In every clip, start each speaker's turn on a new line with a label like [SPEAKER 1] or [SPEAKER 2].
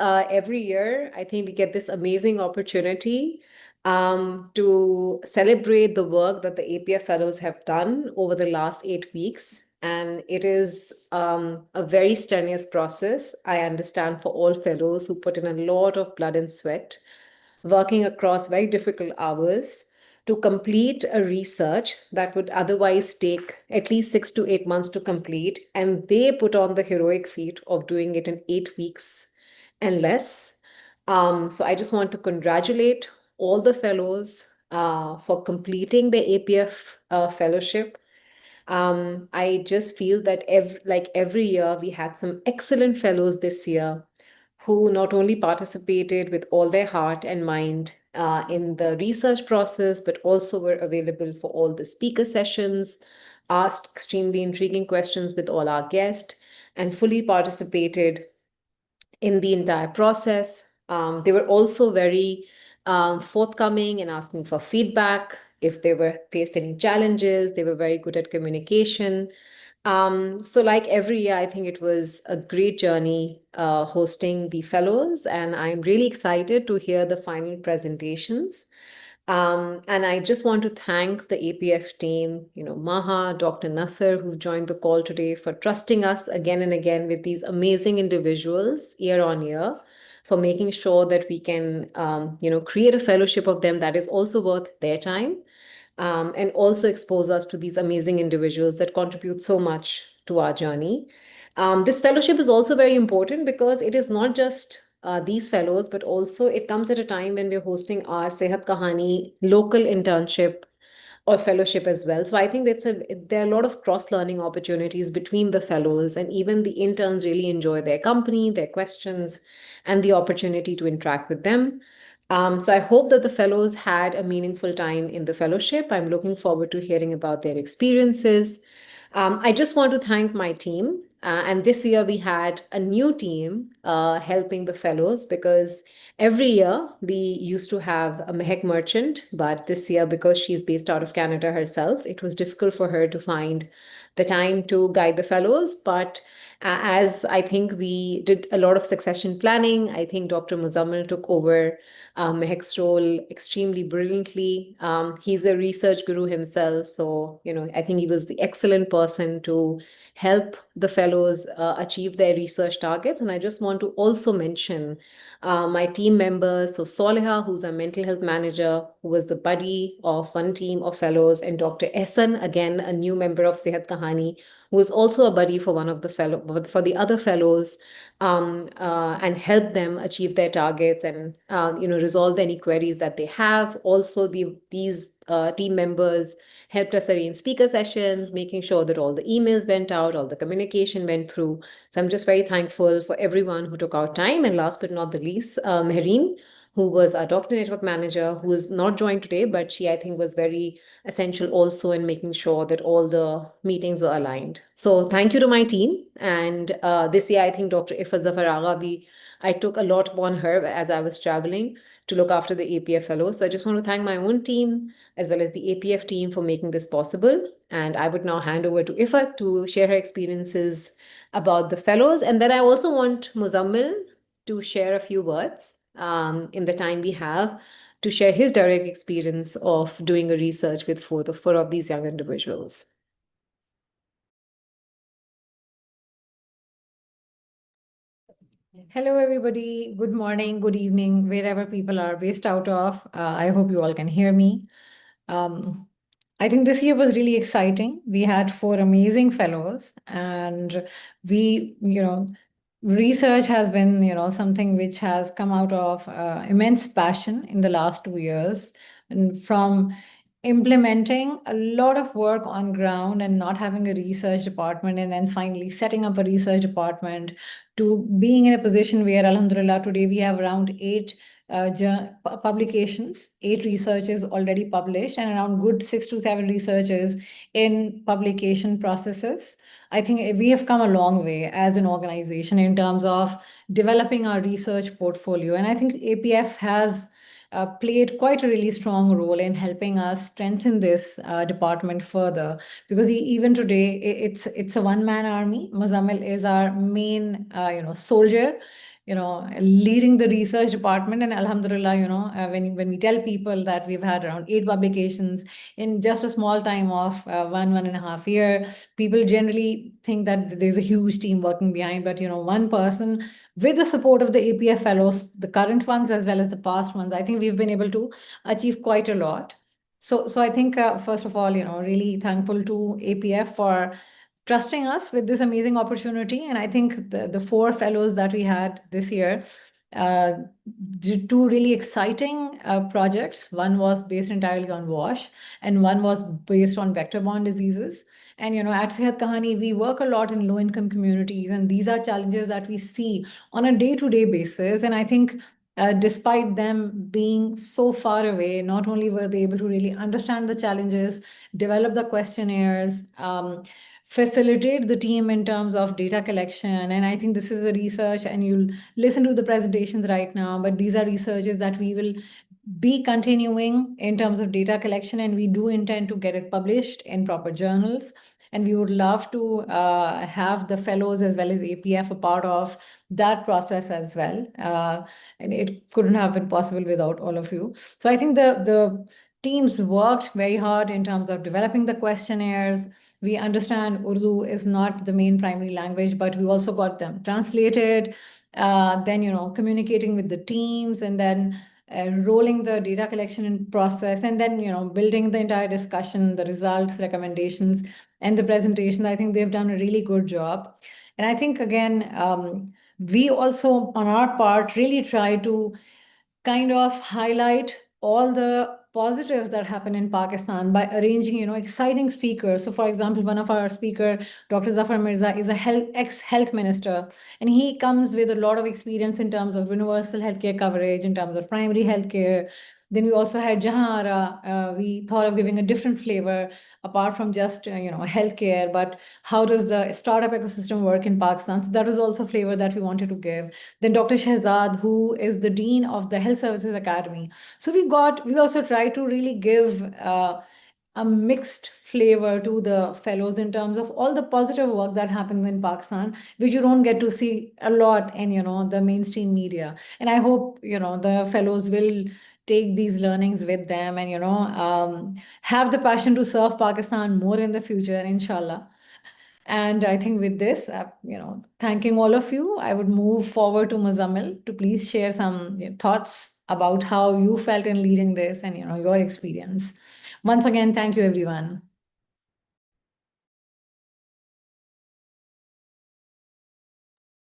[SPEAKER 1] every year, I think we get this amazing opportunity to celebrate the work that the APF Fellows have done over the last 8 weeks. And it is a very strenuous process, I understand, for all fellows who put in a lot of blood and sweat, working across very difficult hours to complete a research that would otherwise take at least 6 to 8 months to complete. And they put on the heroic feat of doing it in 8 weeks and less. So I just want to congratulate all the fellows for completing the APF fellowship. I just feel that every year we had some excellent fellows this year who not only participated with all their heart and mind in the research process, but also were available for all the speaker sessions, asked extremely intriguing questions with all our guests, and fully participated in the entire process. They were also very forthcoming and asking for feedback. If they were faced any challenges, they were very good at communication. So like every year, I think it was a great journey hosting the fellows, and I'm really excited to hear the final presentations. And I just want to thank the APF team, Maha, Dr. Nasser, who've joined the call today, for trusting us again and again with these amazing individuals year on year, for making sure that we can, create a fellowship of them that is also worth their time, and also expose us to these amazing individuals that contribute so much to our journey. This fellowship is also very important because it is not just these fellows, but also it comes at a time when we're hosting our Sehat Kahani local internship or fellowship as well. So I think there are a lot of cross-learning opportunities between the fellows, and even the interns really enjoy their company, their questions, and the opportunity to interact with them. So I hope that the fellows had a meaningful time in the fellowship. I'm looking forward to hearing about their experiences. I just want to thank my team. And this year we had a new team helping the fellows, because every year we used to have a Mehek merchant, but this year, because she's based out of Canada herself, it was difficult for her to find the time to guide the fellows. But as I think we did a lot of succession planning, I think Dr. Muzammil took over Mehek's role extremely brilliantly. He's a research guru himself, so I think he was the excellent person to help the fellows achieve their research targets. And I just want to also mention my team members. So Soleha, who's our mental health manager, who was the buddy of one team of fellows, and Dr. Ehsan, again, a new member of Sehat Kahani, who was also a buddy for for the other fellows, and help them achieve their targets and resolve any queries that they have. Also, these team members helped us arrange speaker sessions, making sure that all the emails went out, all the communication went through. So I'm just very thankful for everyone who took out time. And last but not the least, Mehreen, who was our doctor network manager, who is not joined today, but she, I think, was very essential also in making sure that all the meetings were aligned. So thank you to my team. And this year, I think Dr. Ifat Zafar Agha, I took a lot upon her as I was traveling to look after the APF fellows. So I just want to thank my own team as well as the APF team for making this possible. And I would now hand over to Ifat to share her experiences about the fellows. And then I also want Muzammil to share a few words in the time we have, to share his direct experience of doing a research with four of these young individuals.
[SPEAKER 2] Hello, everybody. Good morning, good evening, wherever people are based out of. I hope you all can hear me. I think this year was really exciting. We had 4 amazing fellows, and research has been, something which has come out of immense passion in the last 2 years, and from implementing a lot of work on ground and not having a research department, and then finally setting up a research department, to being in a position where, alhamdulillah, today we have around 8 publications, 8 researches already published, and around good 6 to 7 researches in publication processes. I think we have come a long way as an organization in terms of developing our research portfolio. And I think APF has played quite a really strong role in helping us strengthen this department further, because even today it's a one-man army. Muzammil is our main soldier, leading the research department. And Alhamdulillah, when we tell people that we've had around 8 publications in just a small time of 1.5 year, people generally think that there's a huge team working behind. But, one person with the support of the APF fellows, the current ones as well as the past ones, I think we've been able to achieve quite a lot. So I think, first of all, really thankful to APF for trusting us with this amazing opportunity. And I think the 4 fellows that we had this year uh, did 2 really exciting projects. One was based entirely on WASH, and one was based on vector-borne diseases. And at Sehat Kahani, we work a lot in low-income communities, and these are challenges that we see on a day-to-day basis. And I think despite them being so far away, not only were they able to really understand the challenges, develop the questionnaires, facilitate the team in terms of data collection. And I think this is a research, and you'll listen to the presentations right now, but these are researches that we will be continuing in terms of data collection, and we do intend to get it published in proper journals. And we would love to have the fellows as well as APF a part of that process as well. And it couldn't have been possible without all of you. So I think the teams worked very hard in terms of developing the questionnaires. We understand Urdu is not the main primary language, but we also got them translated. Then, communicating with the teams, and then rolling the data collection in process, and then, building the entire discussion, the results, recommendations, and the presentation. I think they've done a really good job. And I think, again, we also, on our part, really try to kind of highlight all the positives that happen in Pakistan by arranging, exciting speakers. So, for example, one of our speaker, Dr. Zafar Mirza, is a ex-health minister, and he comes with a lot of experience in terms of universal healthcare coverage, in terms of primary healthcare. Then we also had Jahara. We thought of giving a different flavor apart from just healthcare, but how does the startup ecosystem work in Pakistan? So that was also a flavor that we wanted to give. Then Dr. Shehzad, who is the dean of the Health Services Academy. So we also try to really give a mixed flavor to the fellows in terms of all the positive work that happens in Pakistan, which you don't get to see a lot in the mainstream media. And I hope the fellows will take these learnings with them, and have the passion to serve Pakistan more in the future, inshallah. And I think with this, thanking all of you, I would move forward to Muzammil to please share some thoughts about how you felt in leading this, and your experience. Once again, thank you, everyone.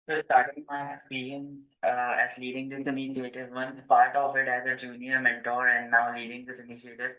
[SPEAKER 3] So starting my experience as leading this initiative, one part of it as a junior mentor and now leading this initiative,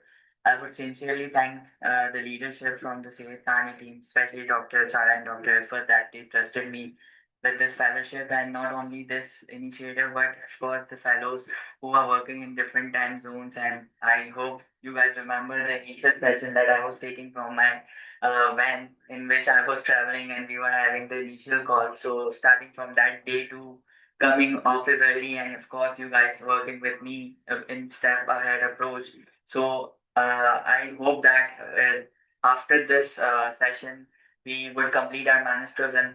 [SPEAKER 3] I would sincerely thank the leadership from the Sehat Kahani team, especially Dr. Sara and Dr. Ifat, that they trusted me with this fellowship, and not only this initiative, but of course the fellows who are working in different time zones. And I hope you guys remember the initial session that I was taking from my van in which I was traveling, and we were having the initial call. So starting from that day to coming office early, and of course you guys working with me in step ahead approach. So I hope that after this session we would complete our manuscripts and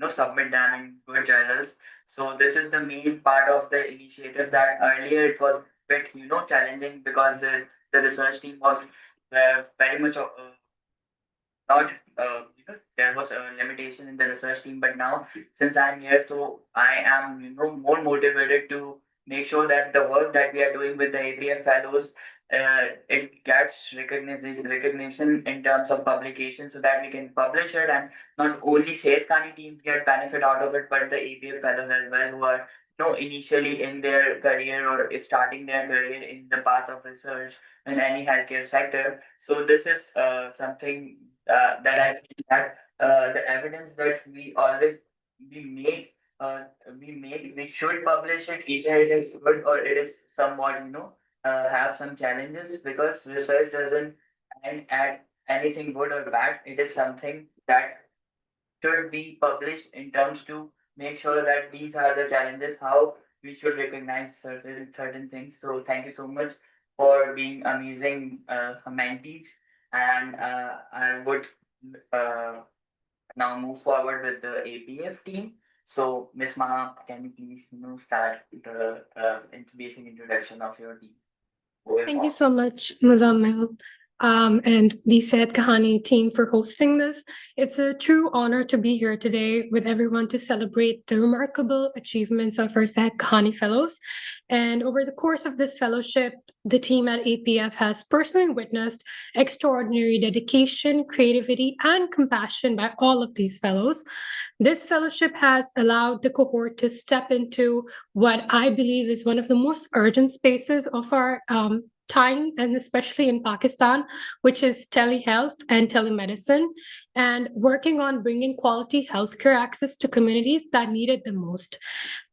[SPEAKER 3] submit them in good journals. So this is the main part of the initiative, that earlier it was bit challenging because the research team was very much not there was a limitation in the research team, but now since I'm here, so I am more motivated to make sure that the work that we are doing with the APF fellows, it gets recognition in terms of publication, so that we can publish it, and not only Sehat Khani teams get benefit out of it, but the APF fellows as well, who are initially in their career or starting their career in the path of research in any healthcare sector. So this is something that I feel that the evidence that we make we should publish it, either it is good or it is somewhat have some challenges, because research doesn't end at anything good or bad. It is something that should be published in terms to make sure that these are the challenges, how we should recognize certain things. So thank you so much for being amazing mentees, and I would uh, now move forward with the APF team. So, Miss Maha, can you please start the basic introduction of your team?
[SPEAKER 4] Thank you so much, Muzammil, and the Sehat Kahani team for hosting this. It's a true honor to be here today with everyone to celebrate the remarkable achievements of our Sehat Kahani Fellows. And over the course of this fellowship, the team at APF has personally witnessed extraordinary dedication, creativity, and compassion by all of these fellows. This fellowship has allowed the cohort to step into what I believe is one of the most urgent spaces of our time, and especially in Pakistan, which is telehealth and telemedicine, and working on bringing quality healthcare access to communities that need it the most.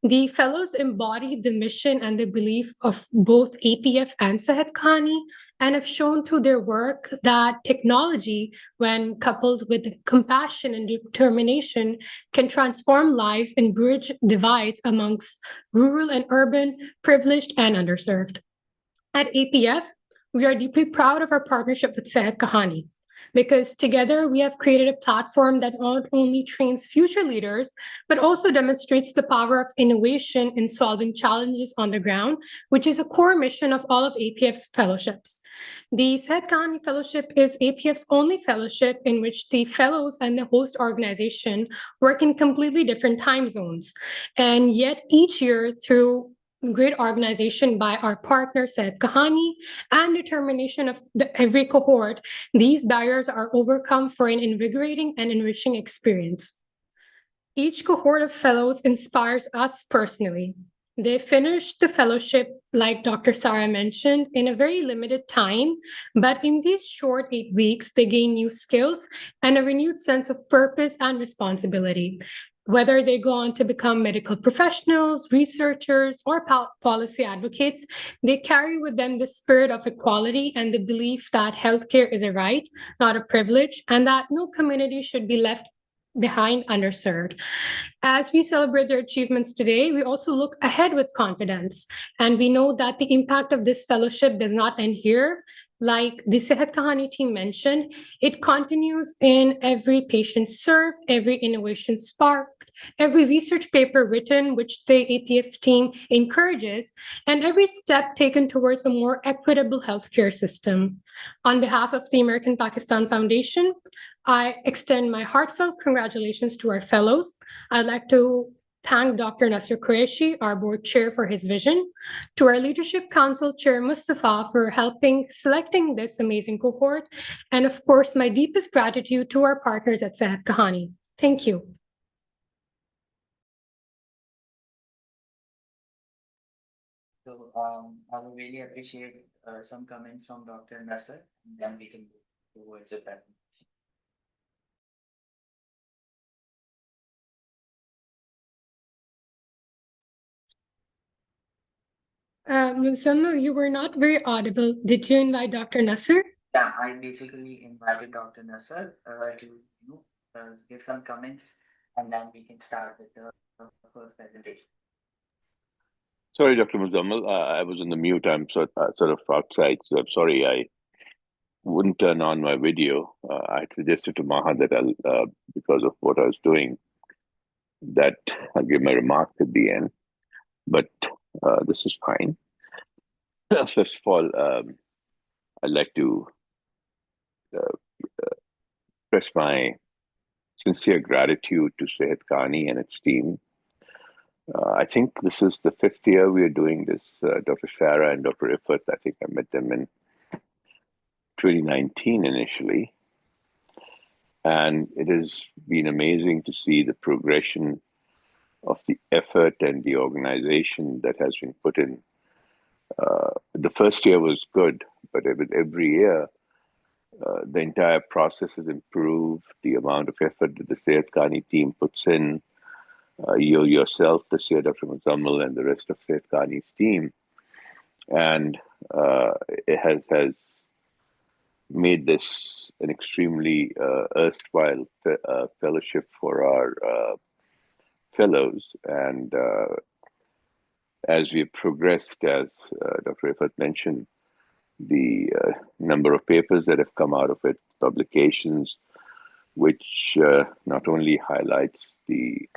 [SPEAKER 4] The fellows embody the mission and the belief of both APF and Sehat Khani, and have shown through their work that technology, when coupled with compassion and determination, can transform lives and bridge divides amongst rural and urban, privileged and underserved. At APF, we are deeply proud of our partnership with Sehat Kahani because together we have created a platform that not only trains future leaders, but also demonstrates the power of innovation in solving challenges on the ground, which is a core mission of all of APF's fellowships. The Sehat Kahani Fellowship is APF's only fellowship in which the fellows and the host organization work in completely different time zones. And yet each year, through great organization by our partner, Sehat Kahani, and determination of every cohort, these barriers are overcome for an invigorating and enriching experience. Each cohort of fellows inspires us personally. They finished the fellowship, like Dr. Sarah mentioned, in a very limited time, but in these short 8 weeks, they gain new skills and a renewed sense of purpose and responsibility. Whether they go on to become medical professionals, researchers, or policy advocates, they carry with them the spirit of equality and the belief that healthcare is a right, not a privilege, and that no community should be left behind underserved. As we celebrate their achievements today, we also look ahead with confidence. And we know that the impact of this fellowship does not end here. Like the Sehat Kahani team mentioned, it continues in every patient served, every innovation sparked, every research paper written, which the APF team encourages, and every step taken towards a more equitable healthcare system. On behalf of the American Pakistan Foundation, I extend my heartfelt congratulations to our fellows. I'd like to thank Dr. Nasser Qureshi, our board chair, for his vision, to our leadership council chair, Mustafa, for helping selecting this amazing cohort, and of course, my deepest gratitude to our partners at Sehat Kahani. Thank you.
[SPEAKER 3] So, I would really appreciate some comments from Dr. Nasser, and then we can move towards the presentation.
[SPEAKER 4] Muzammil, you were not very audible. Did you invite Dr. Nasser?
[SPEAKER 3] Yeah, I basically invited Dr. Nasser to give some comments, and then we can start with the first presentation.
[SPEAKER 5] Sorry, Dr. Muzammil, I was on the mute. I'm sort of outside, so I'm sorry I wouldn't turn on my video. I suggested to Maha that I'll, because of what I was doing, that I'll give my remarks at the end. But this is fine. First of all, I'd like to express my sincere gratitude to Sehat Kahani and its team. I think this is the 5th year we are doing this. Dr. Sarah and Dr. Ifat, I think I met them in 2019 initially. And it has been amazing to see the progression of the effort and the organization that has been put in. The first year was good, but with every year, the entire process has improved. The amount of effort that the Sehat Kahani team puts in, you yourself this year, Dr. Muzammil, and the rest of Sehat Kahani's team. And it has made this an extremely erstwhile fellowship for our fellows. And as we have progressed, as Dr. Ifat mentioned, the number of papers that have come out of it, publications, which not only highlights the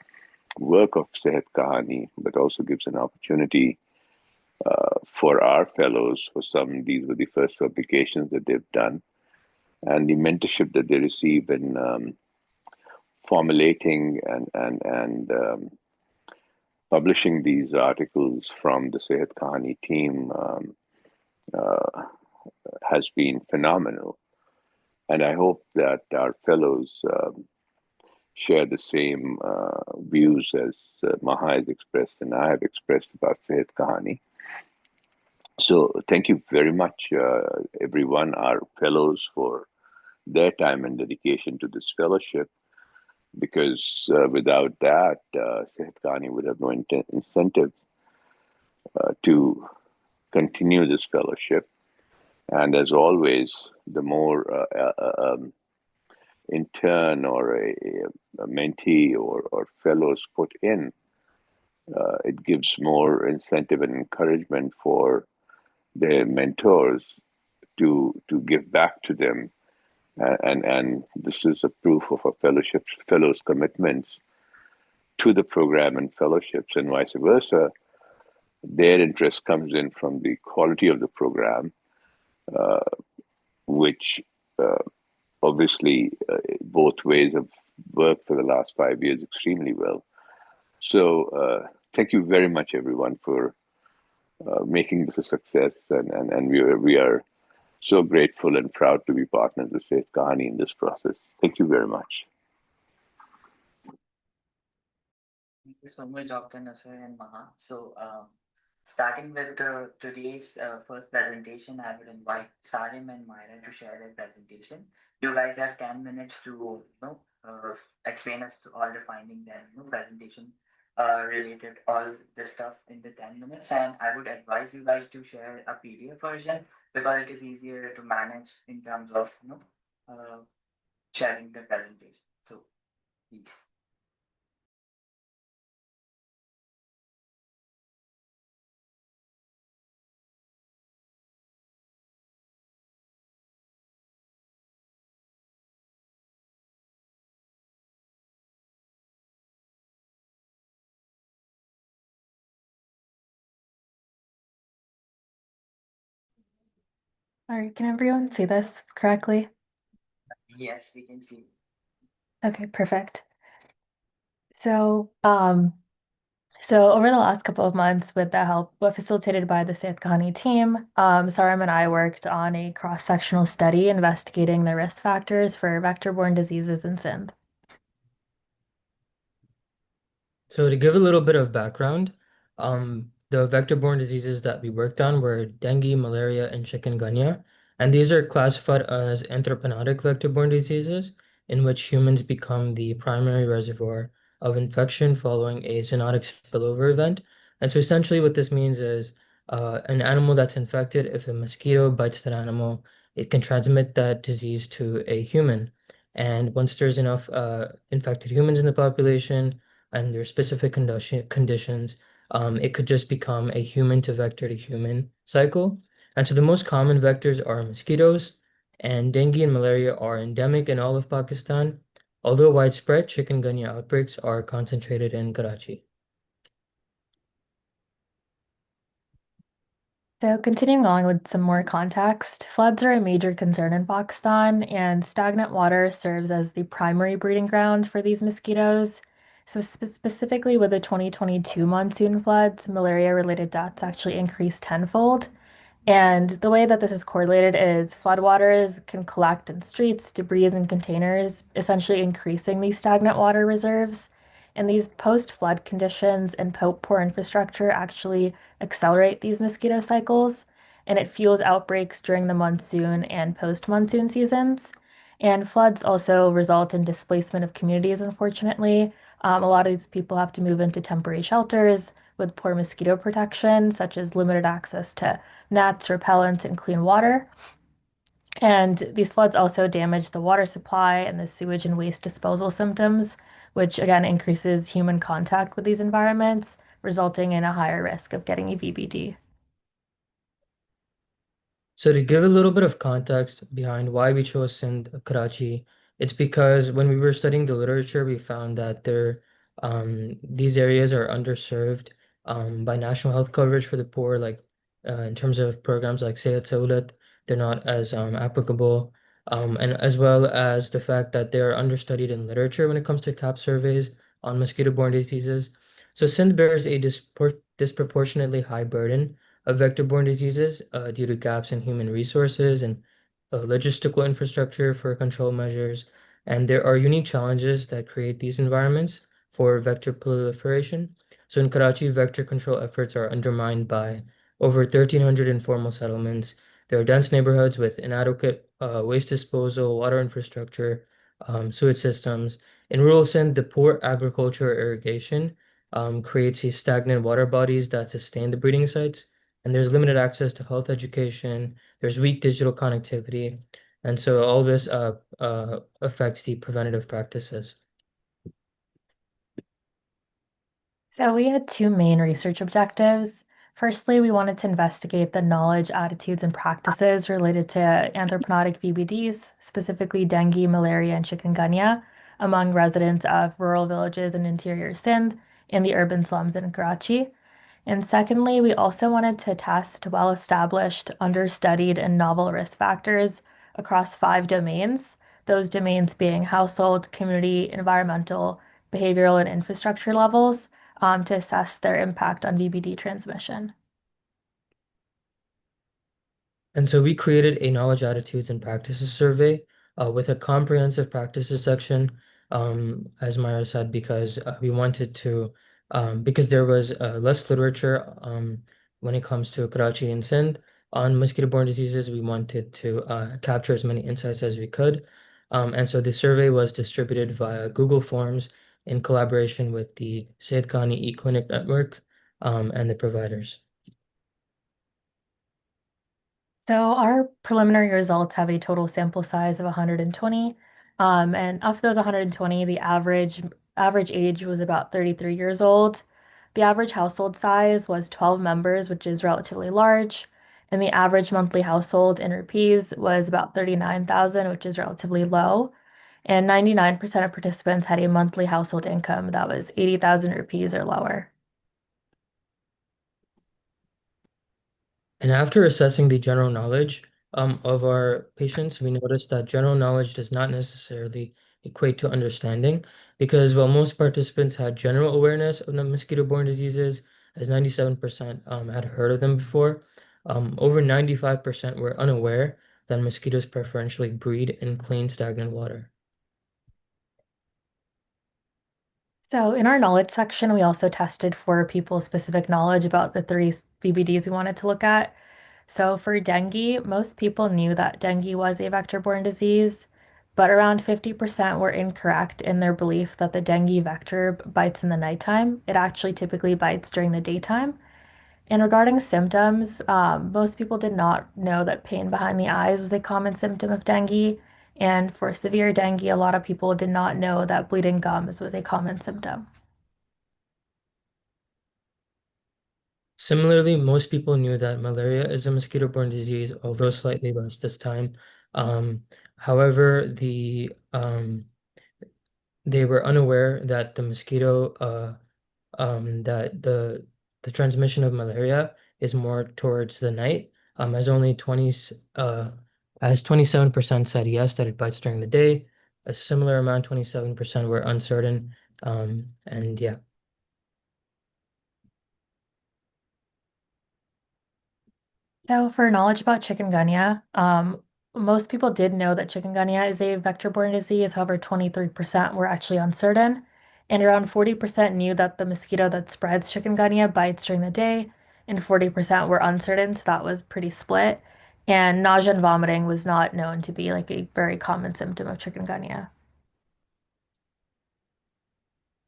[SPEAKER 5] work of Sehat Kahani, but also gives an opportunity for our fellows. For some, these were the first publications that they've done, and the mentorship that they receive in formulating and publishing these articles from the Sehat Kahani team uh, has been phenomenal. And I hope that our fellows share the same views as Maha has expressed and I have expressed about Sehat Kahani. So thank you very much, everyone, our fellows, for their time and dedication to this fellowship, because without that, Sehat Kahani would have no incentive to continue this fellowship. And as always, the more intern or a mentee or fellows put in, it gives more incentive and encouragement for their mentors to give back to them. And this is a proof of a fellows' commitments to the program and fellowships, and vice versa. Their interest comes in from the quality of the program, which obviously both ways have worked for the last 5 years extremely well. So thank you very much, everyone, for making this a success, and we are so grateful and proud to be partners with Sehat Kahani in this process. Thank you very much.
[SPEAKER 3] Thank you so much, Dr. Nasser and Maha. So, starting with today's first presentation, I would invite Sarim and Myra to share their presentation. You guys have 10 minutes to explain us to all the findings and presentation related all the stuff in the 10 minutes. And I would advise you guys to share a PDF version because it is easier to manage in terms of sharing the presentation. So, please.
[SPEAKER 6] All right, can everyone see this correctly?
[SPEAKER 3] Yes, we can see.
[SPEAKER 6] Okay, perfect. So over the last couple of months, with the help facilitated by the Sehat Kahani team, Saram and I worked on a cross-sectional study investigating the risk factors for vector-borne diseases in Sindh.
[SPEAKER 7] So to give a little bit of background, the vector-borne diseases that we worked on were dengue, malaria, and chikungunya. And these are classified as anthropogenic vector-borne diseases in which humans become the primary reservoir of infection following a zoonotic spillover event. And so essentially what this means is an animal that's infected, if a mosquito bites that animal, it can transmit that disease to a human. And once there's enough infected humans in the population, and their specific conditions, it could just become a human to vector to human cycle. And so the most common vectors are mosquitoes, and dengue and malaria are endemic in all of Pakistan, although widespread chikungunya outbreaks are concentrated in Karachi.
[SPEAKER 6] So continuing on with some more context, floods are a major concern in Pakistan, and stagnant water serves as the primary breeding ground for these mosquitoes. So specifically with the 2022 monsoon floods, malaria-related deaths actually increased tenfold. And the way that this is correlated is floodwaters can collect in streets, debris in containers, essentially increasing these stagnant water reserves. And these post-flood conditions and poor infrastructure actually accelerate these mosquito cycles, and it fuels outbreaks during the monsoon and post-monsoon seasons. And floods also result in displacement of communities, unfortunately. A lot of these people have to move into temporary shelters with poor mosquito protection, such as limited access to nets, repellents, and clean water. And these floods also damage the water supply and the sewage and waste disposal systems, which again increases human contact with these environments, resulting in a higher risk of getting a VBD.
[SPEAKER 7] So to give a little bit of context behind why we chose Sindh, Karachi, it's because when we were studying the literature, we found that there These areas are underserved by national health coverage for the poor, like in terms of programs like Sehat Kahani, they're not as applicable. And as well as the fact that they're understudied in literature when it comes to CAP surveys on mosquito-borne diseases. So Sindh bears a disproportionately high burden of vector-borne diseases due to gaps in human resources and logistical infrastructure for control measures. And there are unique challenges that create these environments for vector proliferation. So in Karachi, vector control efforts are undermined by over 1,300 informal settlements. There are dense neighborhoods with inadequate waste disposal, water infrastructure, sewage systems. In rural Sindh, the poor agriculture irrigation creates these stagnant water bodies that sustain the breeding sites. And there's limited access to health education. There's weak digital connectivity. And so all this affects the preventative practices.
[SPEAKER 6] So we had two main research objectives. Firstly, we wanted to investigate the knowledge, attitudes, and practices related to anthroponic VBDs, specifically dengue, malaria, and chikungunya, among residents of rural villages in interior Sindh and the urban slums in Karachi. And secondly, we also wanted to test well-established, understudied, and novel risk factors across 5 domains, those domains being household, community, environmental, behavioral, and infrastructure levels, to assess their impact on VBD transmission.
[SPEAKER 7] And so we created a knowledge, attitudes, and practices survey with a comprehensive practices section, as Myra said, because we wanted to, because there was less literature when it comes to Karachi and Sindh on mosquito-borne diseases, we wanted to capture as many insights as we could. And so the survey was distributed via Google Forms in collaboration with the Sehat Kahani e-clinic network and the providers.
[SPEAKER 6] So our preliminary results have a total sample size of 120. And of those 120, the average age was about 33 years old. The average household size was 12 members, which is relatively large. And the average monthly household in rupees was about 39,000, which is relatively low. And 99% of participants had a monthly household income that was 80,000 rupees or lower.
[SPEAKER 7] And after assessing the general knowledge of our patients, we noticed that general knowledge does not necessarily equate to understanding, because while most participants had general awareness of the mosquito-borne diseases, as 97% had heard of them before, over 95% were unaware that mosquitoes preferentially breed in clean, stagnant water.
[SPEAKER 6] So in our knowledge section, we also tested for people's specific knowledge about the 3 VBDs we wanted to look at. So for dengue, most people knew that dengue was a vector-borne disease, but around 50% were incorrect in their belief that the dengue vector bites in the nighttime. It actually typically bites during the daytime. And regarding symptoms, most people did not know that pain behind the eyes was a common symptom of dengue. And for severe dengue, a lot of people did not know that bleeding gums was a common symptom.
[SPEAKER 7] Similarly, most people knew that malaria is a mosquito-borne disease, although slightly less this time. However, they were unaware that the mosquito that the transmission of malaria is more towards the night, as only 27% said yes that it bites during the day. A similar amount, 27% were uncertain. And yeah.
[SPEAKER 6] So for knowledge about chikungunya, most people did know that chikungunya is a vector-borne disease. However, 23% were actually uncertain, and around 40% knew that the mosquito that spreads chikungunya bites during the day, and 40% were uncertain, so that was pretty split. And nausea and vomiting was not known to be like a very common symptom of chikungunya.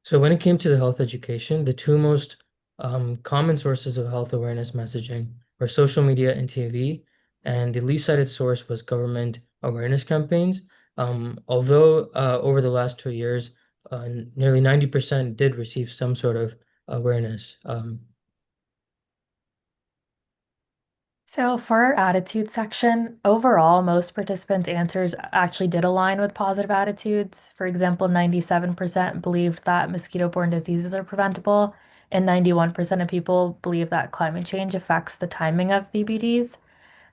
[SPEAKER 7] So when it came to the health education, the two most common sources of health awareness messaging were social media and TV, and the least cited source was government awareness campaigns. Although over the last 2 years, nearly 90% did receive some sort of awareness.
[SPEAKER 6] So for our attitude section, overall, most participants' answers actually did align with positive attitudes. For example, 97% believed that mosquito-borne diseases are preventable, and 91% of people believe that climate change affects the timing of VBDs.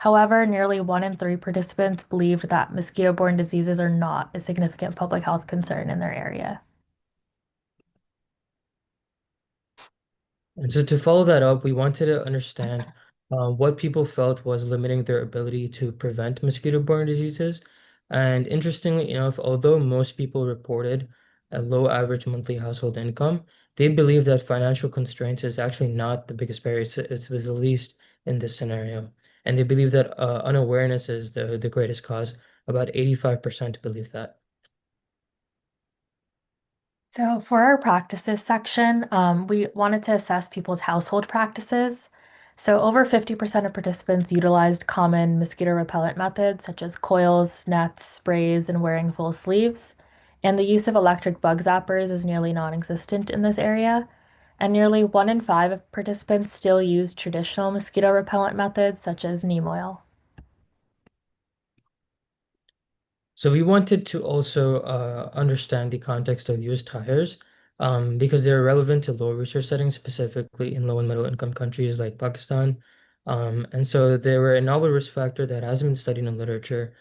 [SPEAKER 6] However, nearly 1 in 3 participants believed that mosquito-borne diseases are not a significant public health concern in their area.
[SPEAKER 7] And so to follow that up, we wanted to understand what people felt was limiting their ability to prevent mosquito-borne diseases. And interestingly enough, although most people reported a low average monthly household income, they believe that financial constraints is actually not the biggest barrier. It was the least in this scenario. And they believe that unawareness is the greatest cause. About 85% believe that.
[SPEAKER 6] So for our practices section, we wanted to assess people's household practices. So over 50% of participants utilized common mosquito repellent methods such as coils, nets, sprays, and wearing full sleeves. And the use of electric bug zappers is nearly non-existent in this area. And nearly 1 in 5 of participants still use traditional mosquito repellent methods such as neem oil.
[SPEAKER 7] So we wanted to also understand the context of used tires because they're relevant to low research settings, specifically in low and middle income countries like Pakistan. And so they were a novel risk factor that hasn't been studied in literature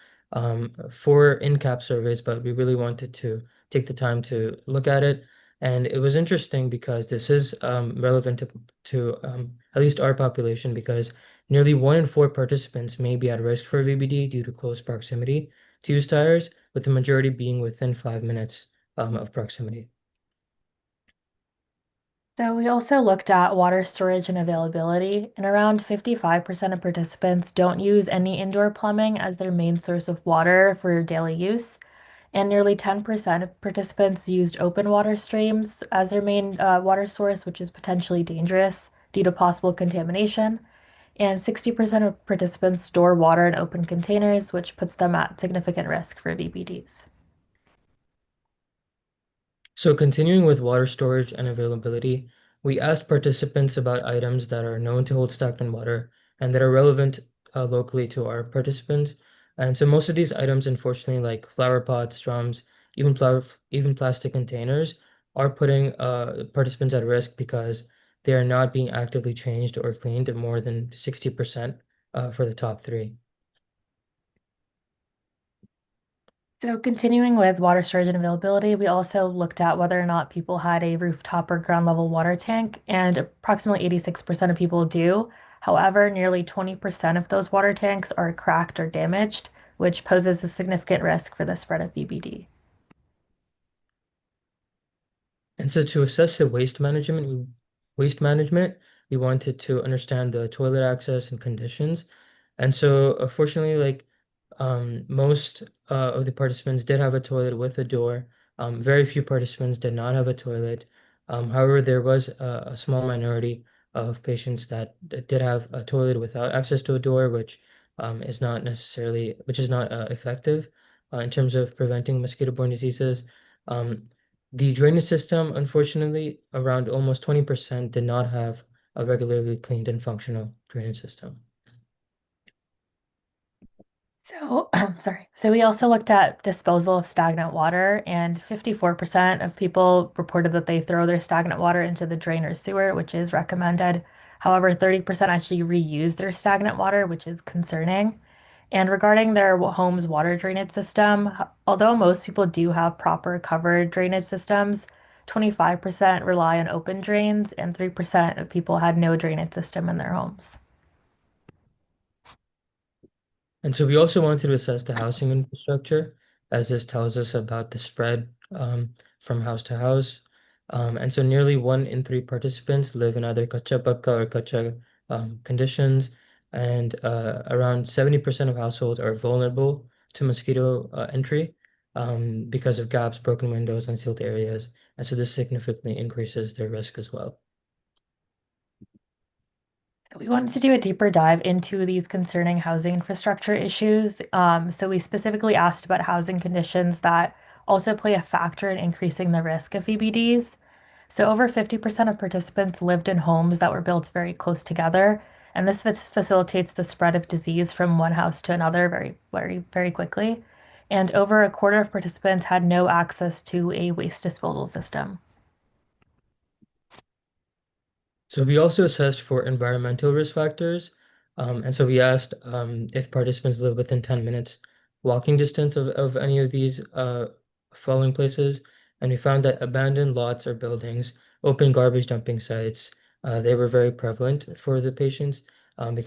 [SPEAKER 7] for in-cap surveys, but we really wanted to take the time to look at it. And it was interesting because this is relevant to at least our population because nearly 1 in 4 participants may be at risk for VBD due to close proximity to use tires, with the majority being within 5 minutes of proximity.
[SPEAKER 6] So we also looked at water storage and availability, and around 55% of participants don't use any indoor plumbing as their main source of water for daily use. And nearly 10% of participants used open water streams as their main water source, which is potentially dangerous due to possible contamination. And 60% of participants store water in open containers, which puts them at significant risk for VBDs.
[SPEAKER 7] So continuing with water storage and availability, we asked participants about items that are known to hold stagnant water and that are relevant locally to our participants. And so most of these items, unfortunately, like flower pots, drums, even plastic containers, are putting participants at risk because they are not being actively changed or cleaned more than 60% for the top 3.
[SPEAKER 6] So continuing with water storage and availability, we also looked at whether or not people had a rooftop or ground level water tank, and approximately 86% of people do. However, nearly 20% of those water tanks are cracked or damaged, which poses a significant risk for the spread of VBD.
[SPEAKER 7] And so to assess the waste management, we wanted to understand the toilet access and conditions. And so fortunately, like most of the participants did have a toilet with a door. Very few participants did not have a toilet. However, there was a small minority of patients that did have a toilet without access to a door, which is not effective in terms of preventing mosquito-borne diseases. The drainage system, unfortunately, around almost 20% did not have a regularly cleaned and functional drainage system.
[SPEAKER 6] So, sorry. So we also looked at disposal of stagnant water, and 54% of people reported that they throw their stagnant water into the drain or sewer, which is recommended. However, 30% actually reuse their stagnant water, which is concerning. And regarding their home's water drainage system, although most people do have proper covered drainage systems, 25% rely on open drains, and 3% of people had no drainage system in their homes.
[SPEAKER 7] And so we also wanted to assess the housing infrastructure, as this tells us about the spread from house to house. And so nearly 1 in 3 participants live in either kacha pakka or kacha conditions, and around 70% of households are vulnerable to mosquito entry because of gaps, broken windows, unsealed areas. And so this significantly increases their risk as well.
[SPEAKER 6] We wanted to do a deeper dive into these concerning housing infrastructure issues. So we specifically asked about housing conditions that also play a factor in increasing the risk of VBDs. So over 50% of participants lived in homes that were built very close together. And this facilitates the spread of disease from one house to another very quickly. And over a quarter of participants had no access to a waste disposal system.
[SPEAKER 7] So we also assessed for environmental risk factors. And so we asked if participants live within 10 minutes walking distance of any of these following places. And we found that abandoned lots or buildings, open garbage dumping sites, they were very prevalent for the patients and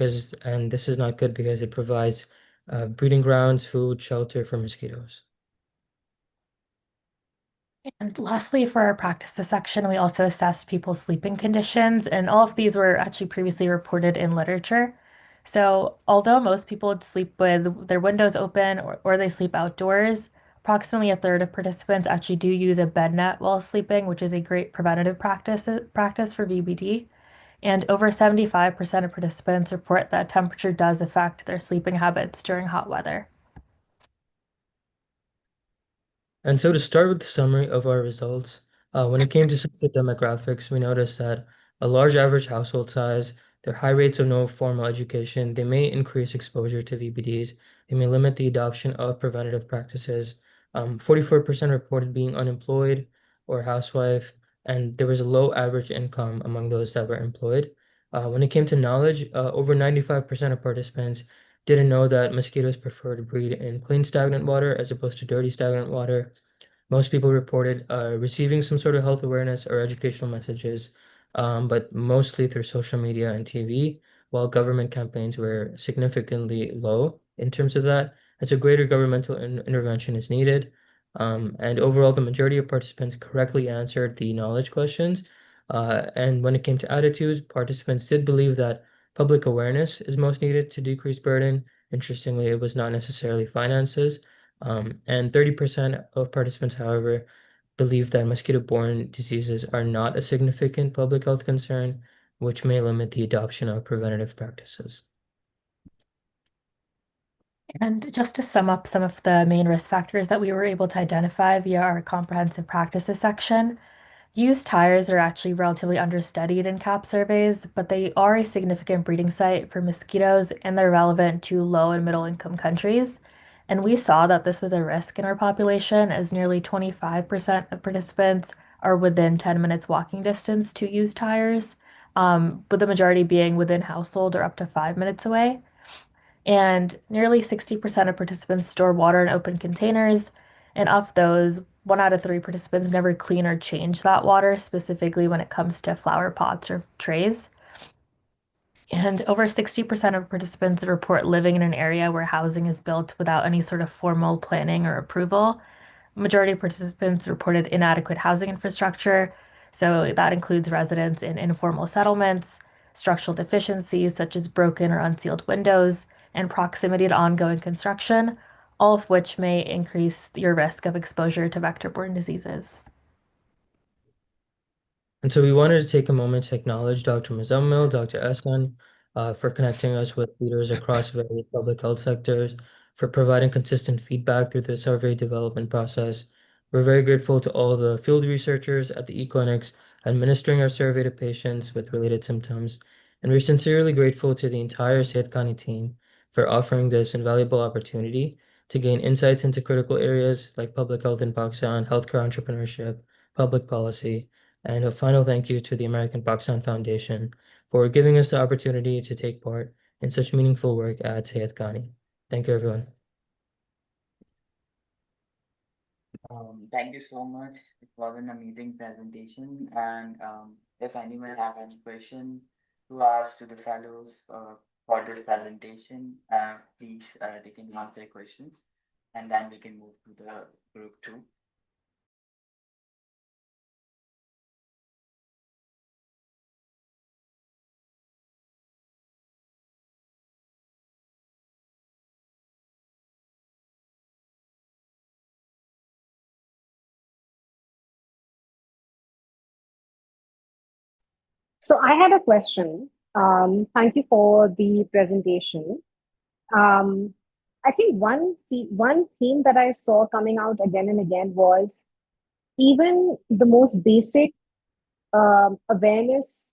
[SPEAKER 7] this is not good because it provides breeding grounds, food, shelter for mosquitoes.
[SPEAKER 6] And lastly, for our practices section, we also assessed people's sleeping conditions, and all of these were actually previously reported in literature. So, although most people would sleep with their windows open or they sleep outdoors, approximately a third of participants actually do use a bed net while sleeping, which is a great preventative practice for VBD. And over 75% of participants report that temperature does affect their sleeping habits during hot weather.
[SPEAKER 7] And so to start with the summary of our results, when it came to demographics, we noticed that a large average household size, their high rates of no formal education, they may increase exposure to VBDs. They may limit the adoption of preventative practices. 44% reported being unemployed or housewife, and there was a low average income among those that were employed. When it came to knowledge, over 95% of participants didn't know that mosquitoes prefer to breed in clean stagnant water as opposed to dirty stagnant water. Most people reported receiving some sort of health awareness or educational messages, but mostly through social media and TV, while government campaigns were significantly low in terms of that. And so greater governmental intervention is needed. And overall, the majority of participants correctly answered the knowledge questions. And when it came to attitudes, participants did believe that public awareness is most needed to decrease burden. Interestingly, it was not necessarily finances. And 30% of participants, however, believe that mosquito-borne diseases are not a significant public health concern, which may limit the adoption of preventative practices.
[SPEAKER 6] And just to sum up some of the main risk factors that we were able to identify via our comprehensive practices section, used tires are actually relatively understudied in CAP surveys, but they are a significant breeding site for mosquitoes and they're relevant to low and middle income countries. And we saw that this was a risk in our population as nearly 25% of participants are within 10 minutes walking distance to used tires, with the majority being within household or up to 5 minutes away. And nearly 60% of participants store water in open containers. And of those, 1 out of 3 participants never clean or change that water, specifically when it comes to flower pots or trays. And over 60% of participants report living in an area where housing is built without any sort of formal planning or approval. Majority of participants reported inadequate housing infrastructure. So that includes residents in informal settlements, structural deficiencies such as broken or unsealed windows, and proximity to ongoing construction, all of which may increase your risk of exposure to vector-borne diseases.
[SPEAKER 7] And so we wanted to take a moment to acknowledge Dr. Muzammil, Dr. Ehsan, for connecting us with leaders across various public health sectors, for providing consistent feedback through the survey development process. We're very grateful to all the field researchers at the e-clinics administering our survey to patients with related symptoms. And we're sincerely grateful to the entire Sehat Kahani team for offering this invaluable opportunity to gain insights into critical areas like public health in Pakistan, healthcare entrepreneurship, public policy, and a final thank you to the American Pakistan Foundation for giving us the opportunity to take part in such meaningful work at Sehat Kahani. Thank you, everyone.
[SPEAKER 3] Thank you so much. It was an amazing presentation. And if anyone have any question to ask to the fellows for this presentation, please they can ask their questions, and then we can move to the group 2.
[SPEAKER 8] So I had a question. Thank you for the presentation. I think one theme that I saw coming out again and again was even the most basic awareness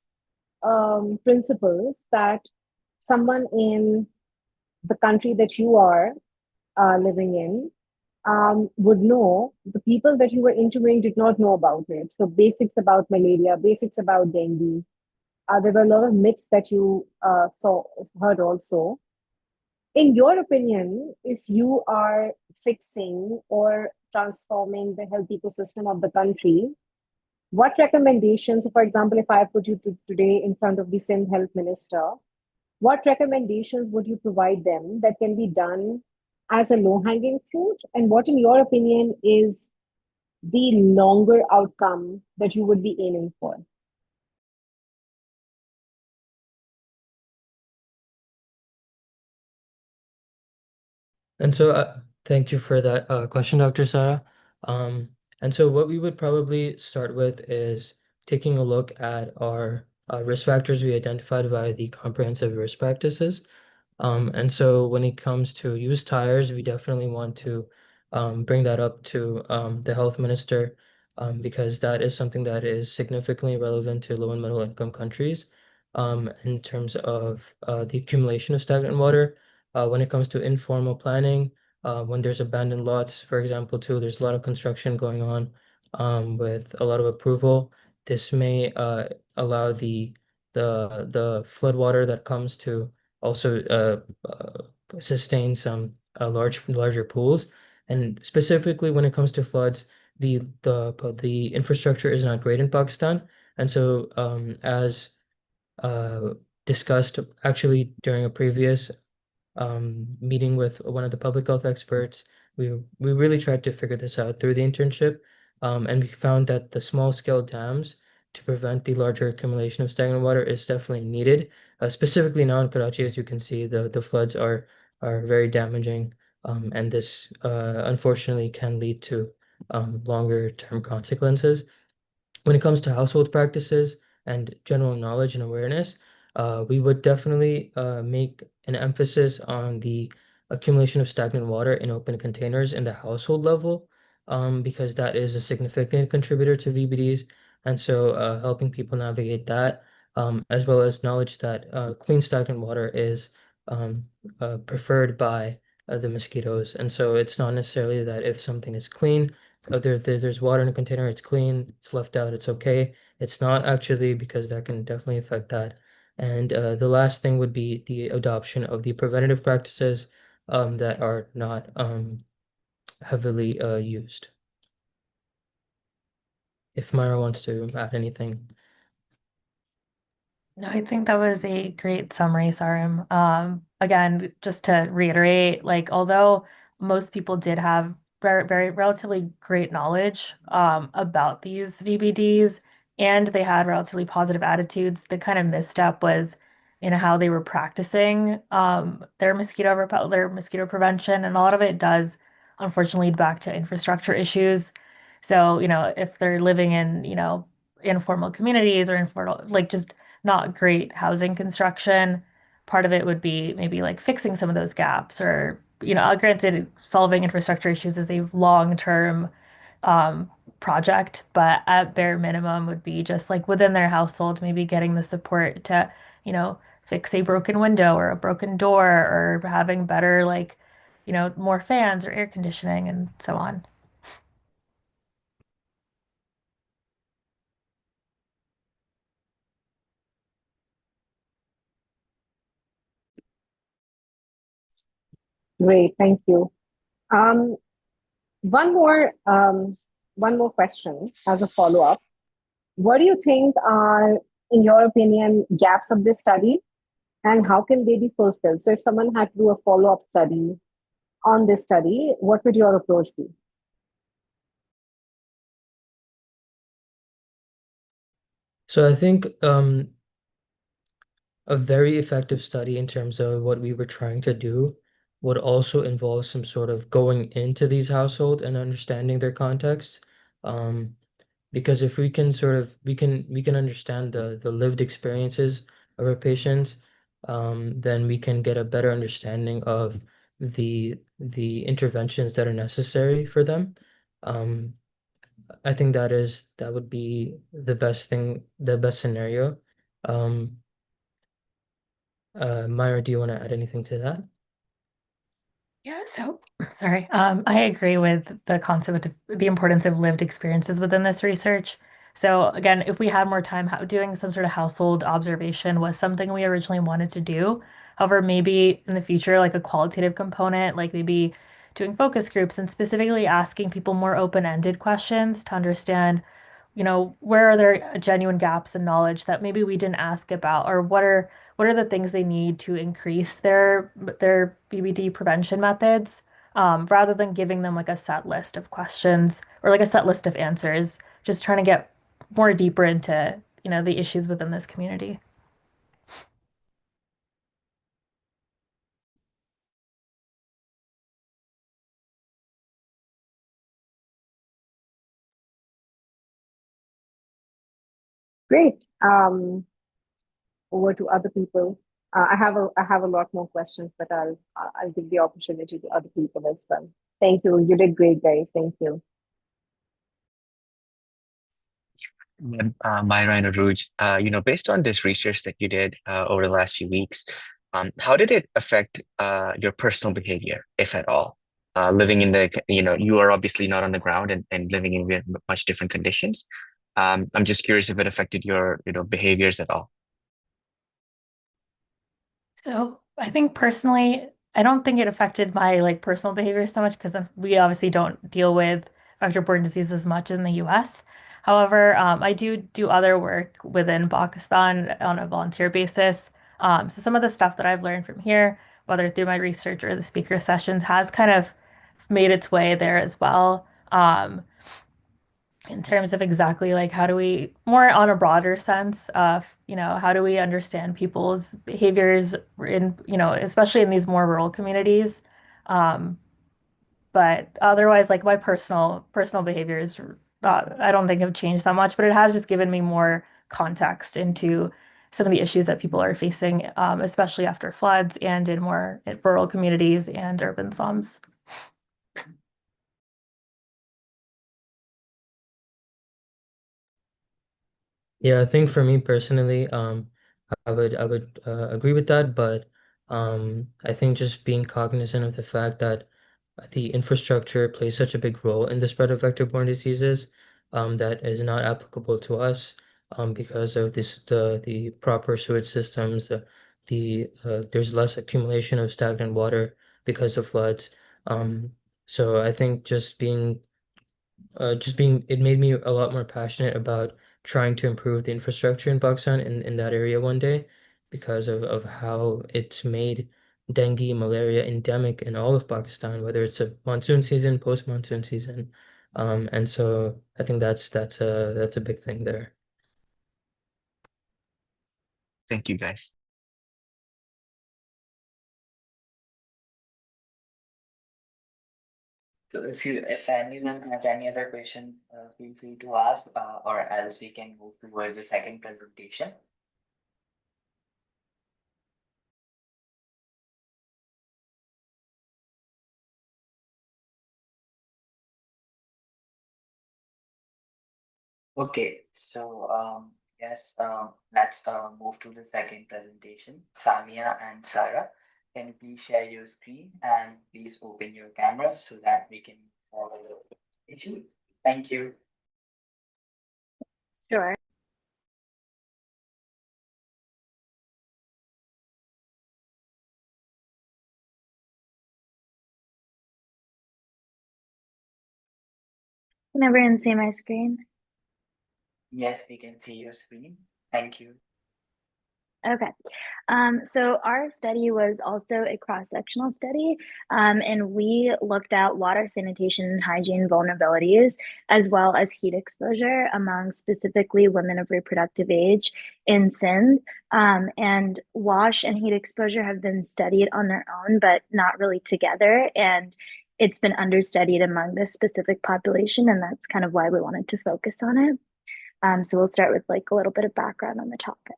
[SPEAKER 8] principles that someone in the country that you are living in would know, the people that you were interviewing did not know about it. So basics about malaria, basics about dengue. There were a lot of myths that you heard also. In your opinion, if you are fixing or transforming the health ecosystem of the country, what recommendations, for example, if I put you today in front of the Sindh health minister, what recommendations would you provide them that can be done as a low hanging fruit? And what, in your opinion, is the longer outcome that you would be aiming for?
[SPEAKER 7] And so, thank you for that question, Dr. Sarah. Um, and so, what we would probably start with is taking a look at our risk factors we identified via the comprehensive risk practices. And so, when it comes to used tires, we definitely want to bring that up to the health minister because that is something that is significantly relevant to low and middle income countries in terms of the accumulation of stagnant water. When it comes to informal planning, when there's abandoned lots, for example, too, there's a lot of construction going on with a lot of approval. This may allow the flood water that comes to also sustain some larger pools. And specifically when it comes to floods, the infrastructure is not great in Pakistan. And so as uh, discussed actually during a previous meeting with one of the public health experts. We really tried to figure this out through the internship, and we found that the small scale dams to prevent the larger accumulation of stagnant water is definitely needed. Specifically now in Karachi, as you can see, the floods are very damaging, and this unfortunately can lead to longer term consequences. When it comes to household practices and general knowledge and awareness, we would definitely make an emphasis on the accumulation of stagnant water in open containers in the household level, because that is a significant contributor to VBDs. And so helping people navigate that, as well as knowledge that clean stagnant water is preferred by the mosquitoes. And so it's not necessarily that if something is clean, there's water in a container, it's clean, it's left out, it's okay. It's not actually, because that can definitely affect that. And the last thing would be the adoption of the preventative practices that are not heavily used. If Myra wants to add anything.
[SPEAKER 6] No, I think that was a great summary, Sarim. Again, just to reiterate, like although most people did have very relatively great knowledge about these VBDs and they had relatively positive attitudes, the kind of misstep was in how they were practicing their mosquito prevention, and a lot of it does unfortunately lead back to infrastructure issues. So, if they're living in, informal communities or informal, like just not great housing construction. Part of it would be maybe like fixing some of those gaps or, granted, solving infrastructure issues is a long-term project, but at bare minimum would be just like within their household, maybe getting the support to, fix a broken window or a broken door or having better like, more fans or air conditioning and so on.
[SPEAKER 8] Great, thank you. Um, one more um, one more question as a follow up. What do you think are, in your opinion, gaps of this study, and how can they be fulfilled? So, if someone had to do a follow up study on this study, what would your approach be?
[SPEAKER 7] So I think a very effective study in terms of what we were trying to do would also involve some sort of going into these households and understanding their context. Um, because if we can sort of we can understand the lived experiences of our patients, then we can get a better understanding of the interventions that are necessary for them. Um, I think that would be the best thing, the best scenario. Um, Myra, do you want to add anything to that?
[SPEAKER 6] Yeah, so sorry. I agree with the concept of the importance of lived experiences within this research. So again, if we had more time, doing some sort of household observation was something we originally wanted to do. However, maybe in the future, like a qualitative component, like maybe doing focus groups and specifically asking people more open-ended questions to understand, where are there genuine gaps in knowledge that maybe we didn't ask about, or what are the things they need to increase their BBD prevention methods, rather than giving them like a set list of questions or like a set list of answers, just trying to get more deeper into, the issues within this community.
[SPEAKER 8] Great. Over to other people. I have a lot more questions, but I'll give the opportunity to other people as well. Thank you. You did great, guys. Thank you.
[SPEAKER 9] Myra and Aruj, based on this research that you did over the last few weeks, how did it affect your personal behavior, if at all? Living in you are obviously not on the ground and living in much different conditions. I'm just curious if it affected your, behaviors at all.
[SPEAKER 6] So I think personally, I don't think it affected my like personal behavior so much because we obviously don't deal with vector-borne disease as much in the US. However, I do other work within Pakistan on a volunteer basis. So some of the stuff that I've learned from here, whether through my research or the speaker sessions, has kind of made its way there as well. In terms of exactly like how do we more on a broader sense of how do we understand people's behaviors in especially in these more rural communities, but otherwise like my personal behaviors I don't think have changed that much, but it has just given me more context into some of the issues that people are facing, especially after floods and in more rural communities and urban slums.
[SPEAKER 7] Yeah, I think for me personally, I would agree with that, but I think just being cognizant of the fact that the infrastructure plays such a big role in the spread of vector-borne diseases, that is not applicable to us, because of the proper sewage systems, there's less accumulation of stagnant water because of floods. So I think it made me a lot more passionate about trying to improve the infrastructure in Pakistan in that area one day because of how it's made dengue, malaria endemic in all of Pakistan, whether it's a monsoon season, post-monsoon season. And so I think that's a big thing there.
[SPEAKER 9] Thank you, guys.
[SPEAKER 3] So if anyone has any other question, feel free to ask, or else we can move towards the second presentation. Okay, so yes, let's move to the second presentation. Samia and Sarah, can you please share your screen and please open your camera so that we can follow the presentation. Thank you.
[SPEAKER 8] Sure.
[SPEAKER 10] Can everyone see my screen?
[SPEAKER 3] Yes, we can see your screen. Thank you.
[SPEAKER 10] Okay. So our study was also a cross-sectional study, and we looked at water sanitation and hygiene vulnerabilities, as well as heat exposure among specifically women of reproductive age in Sindh. And wash and heat exposure have been studied on their own, but not really together. And it's been understudied among this specific population, and that's kind of why we wanted to focus on it. So we'll start with like a little bit of background on the topic.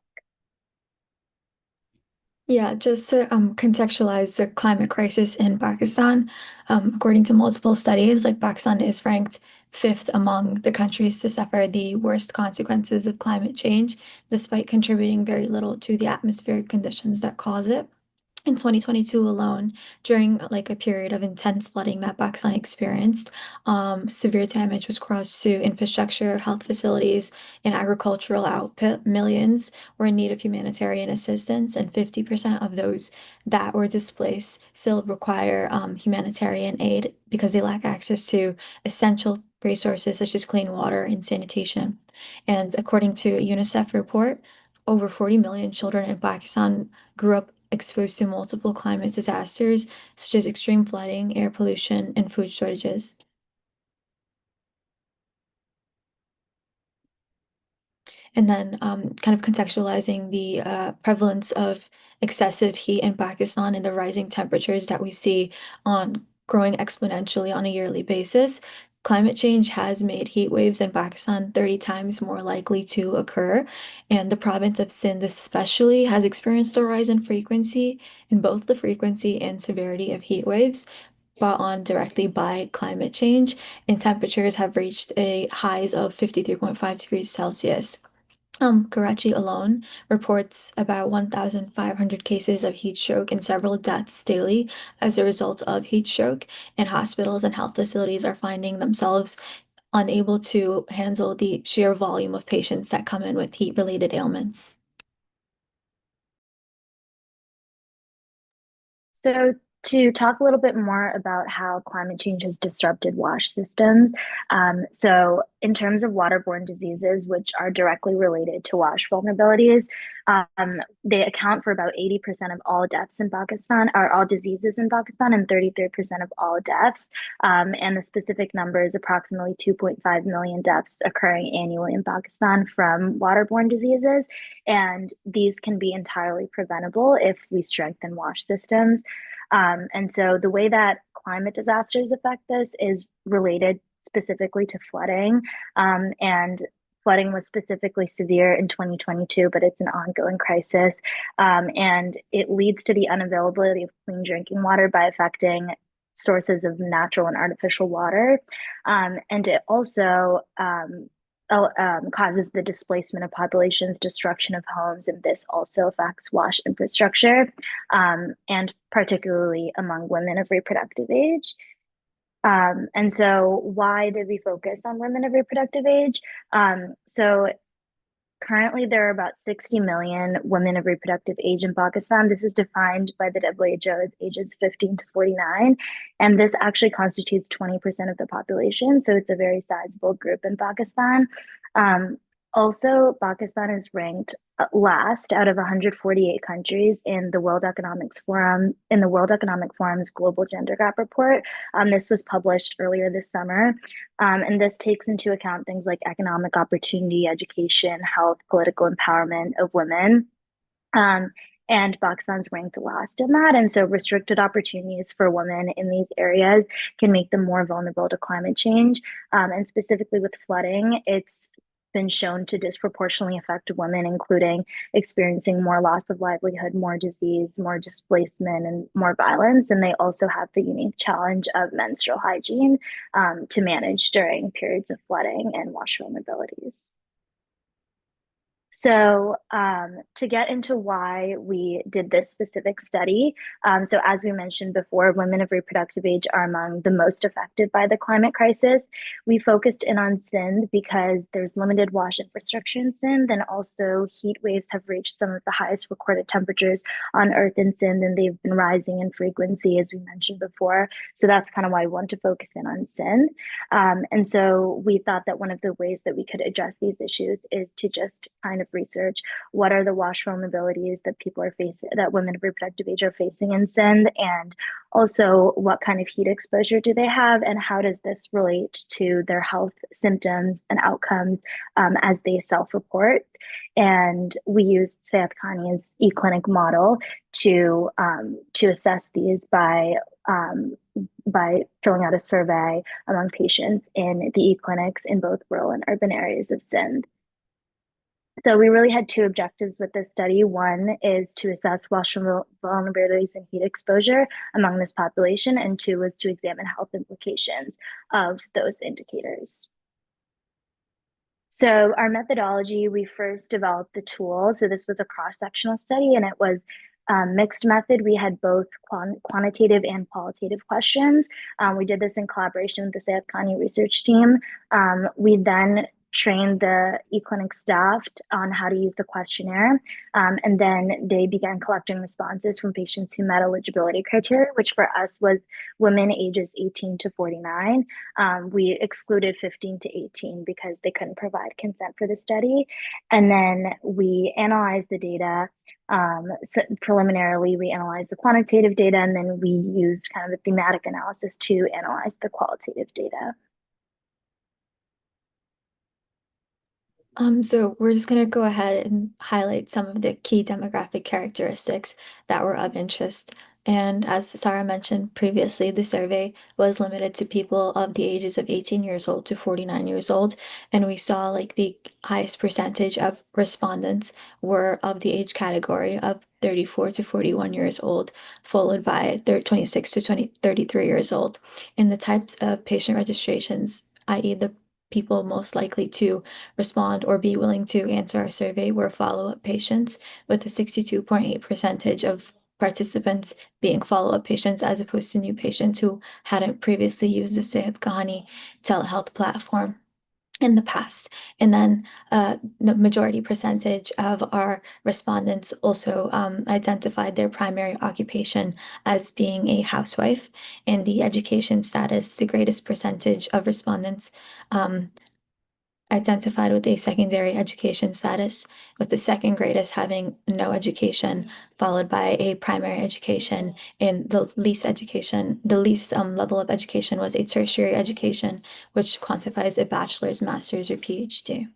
[SPEAKER 11] Yeah, just to contextualize the climate crisis in Pakistan, according to multiple studies, like Pakistan is ranked fifth among the countries to suffer the worst consequences of climate change, despite contributing very little to the atmospheric conditions that cause it. In 2022 alone, during like a period of intense flooding that Pakistan experienced, severe damage was caused to infrastructure, health facilities, and agricultural output. Millions were in need of humanitarian assistance, and 50% of those that were displaced still require humanitarian aid because they lack access to essential resources such as clean water and sanitation. And according to a UNICEF report, over 40 million children in Pakistan grew up exposed to multiple climate disasters such as extreme flooding, air pollution, and food shortages. And then kind of contextualizing the prevalence of excessive heat in Pakistan and the rising temperatures that we see on growing exponentially on a yearly basis. Climate change has made heat waves in Pakistan 30 times more likely to occur, and the province of Sindh especially has experienced a rise in frequency in both the frequency and severity of heat waves brought on directly by climate change, and temperatures have reached a highs of 53.5 degrees Celsius. Karachi alone reports about 1,500 cases of heat stroke and several deaths daily as a result of heat stroke, and hospitals and health facilities are finding themselves unable to handle the sheer volume of patients that come in with heat-related ailments.
[SPEAKER 10] So to talk a little bit more about how climate change has disrupted wash systems. So in terms of waterborne diseases, which are directly related to wash vulnerabilities, they account for about 80% of all deaths in Pakistan, or all diseases in Pakistan, and 33% of all deaths. And the specific number is approximately 2.5 million deaths occurring annually in Pakistan from waterborne diseases. And these can be entirely preventable if we strengthen wash systems. And so the way that climate disasters affect this is related specifically to flooding. And flooding was specifically severe in 2022, but it's an ongoing crisis. And it leads to the unavailability of clean drinking water by affecting sources of natural and artificial water. And it also causes the displacement of populations, destruction of homes, and this also affects wash infrastructure, and particularly among women of reproductive age. And so why did we focus on women of reproductive age? So currently, there are about 60 million women of reproductive age in Pakistan. This is defined by the WHO as ages 15 to 49. And this actually constitutes 20% of the population. So it's a very sizable group in Pakistan. Also, Pakistan is ranked last out of 148 countries in the World Economic Forum's Global Gender Gap Report. This was published earlier this summer, and this takes into account things like economic opportunity, education, health, political empowerment of women. And Pakistan's ranked last in that. And so restricted opportunities for women in these areas can make them more vulnerable to climate change. And specifically with flooding, it's been shown to disproportionately affect women, including experiencing more loss of livelihood, more disease, more displacement, and more violence. And they also have the unique challenge of menstrual hygiene to manage during periods of flooding and wash vulnerabilities. So to get into why we did this specific study, so as we mentioned before, women of reproductive age are among the most affected by the climate crisis. We focused in on Sindh because there's limited wash infrastructure in Sindh, and also heat waves have reached some of the highest recorded temperatures on Earth in Sindh, and they've been rising in frequency, as we mentioned before. So that's kind of why we want to focus in on Sindh. And so we thought that one of the ways that we could address these issues is to just kind of research what are the wash vulnerabilities that people are facing, that women of reproductive age are facing in Sindh, and also what kind of heat exposure do they have, and how does this relate to their health symptoms and outcomes as they self-report. And we used Sehat Kahani's e-clinic model to assess these by filling out a survey among patients in the e-clinics in both rural and urban areas of Sindh. So we really had two objectives with this study. One is to assess washroom vulnerabilities and heat exposure among this population, and two was to examine health implications of those indicators. So our methodology, we first developed the tool. So this was a cross-sectional study, and it was a mixed method. We had both quantitative and qualitative questions. We did this in collaboration with the Sehat Kahani research team. We then trained the eClinic staff on how to use the questionnaire. And then they began collecting responses from patients who met eligibility criteria, which for us was women ages 18 to 49. We excluded 15 to 18 because they couldn't provide consent for the study. And then we analyzed the data. So preliminarily, we analyzed the quantitative data, and then we used kind of a thematic analysis to analyze the qualitative data.
[SPEAKER 11] So we're just going to go ahead and highlight some of the key demographic characteristics that were of interest. And as Sarah mentioned previously, the survey was limited to people of the ages of 18 years old to 49 years old. And we saw like the highest percentage of respondents were of the age category of 34 to 41 years old, followed by 26 to 33 years old. In the types of patient registrations, i.e. the people most likely to respond or be willing to answer our survey were follow-up patients, with a 62.8% of participants being follow-up patients as opposed to new patients who hadn't previously used the Sehat Kahani telehealth platform in the past. And then the majority percentage of our respondents also identified their primary occupation as being a housewife. In the education status, the greatest percentage of respondents identified with a secondary education status, with the second greatest having no education, followed by a primary education, and the least level of education was a tertiary education, which quantifies a bachelor's, master's, or PhD.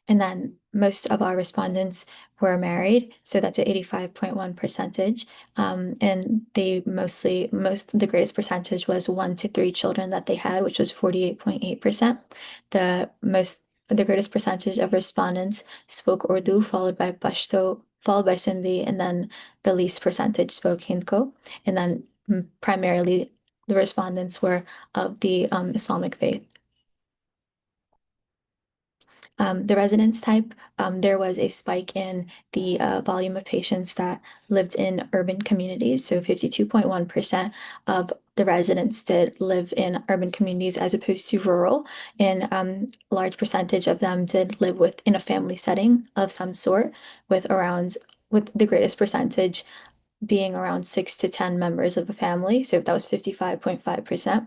[SPEAKER 11] And then most of our respondents were married, so that's at 85.1%. And the greatest percentage was 1 to 3 children that they had, which was 48.8%. The greatest percentage of respondents spoke Urdu, followed by Pashto, followed by Sindhi, and then the least percentage spoke Hindko. And then primarily the respondents were of the Islamic faith. The residence type, there was a spike in the volume of patients that lived in urban communities. So 52.1% of the residents did live in urban communities as opposed to rural. And a large percentage of them did live in a family setting of some sort, with the greatest percentage being around 6 to 10 members of a family. So that was 55.5%.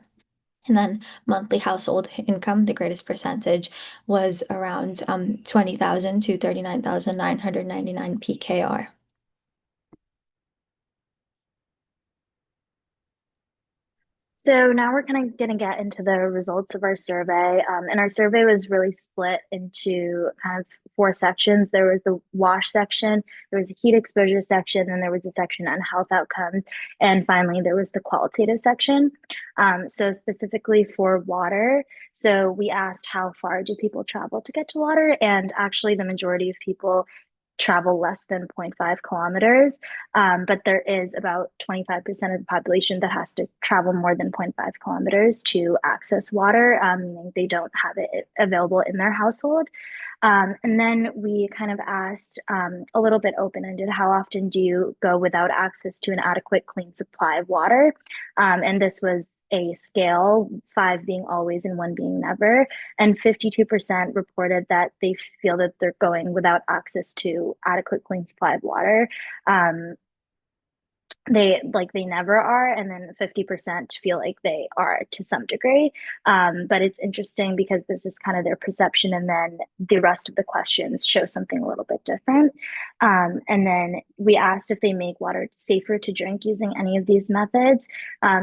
[SPEAKER 11] And then monthly household income, the greatest percentage was around 20,000 to 39,999 PKR.
[SPEAKER 10] So now we're kind of going to get into the results of our survey. And our survey was really split into kind of 4 sections. There was the wash section, there was a heat exposure section, then there was a section on health outcomes, and finally there was the qualitative section. So specifically for water, so we asked how far do people travel to get to water, and actually the majority of people travel less than 0.5 kilometers, but there is about 25% of the population that has to travel more than 0.5 kilometers to access water, meaning they don't have it available in their household. And then we kind of asked a little bit open-ended, how often do you go without access to an adequate clean supply of water? And this was a scale, 5 being always and 1 being never. And 52% reported that they feel that they're going without access to adequate clean supply of water. They never are, and then 50% feel like they are to some degree. But it's interesting because this is kind of their perception, and then the rest of the questions show something a little bit different. And then we asked if they make water safer to drink using any of these methods.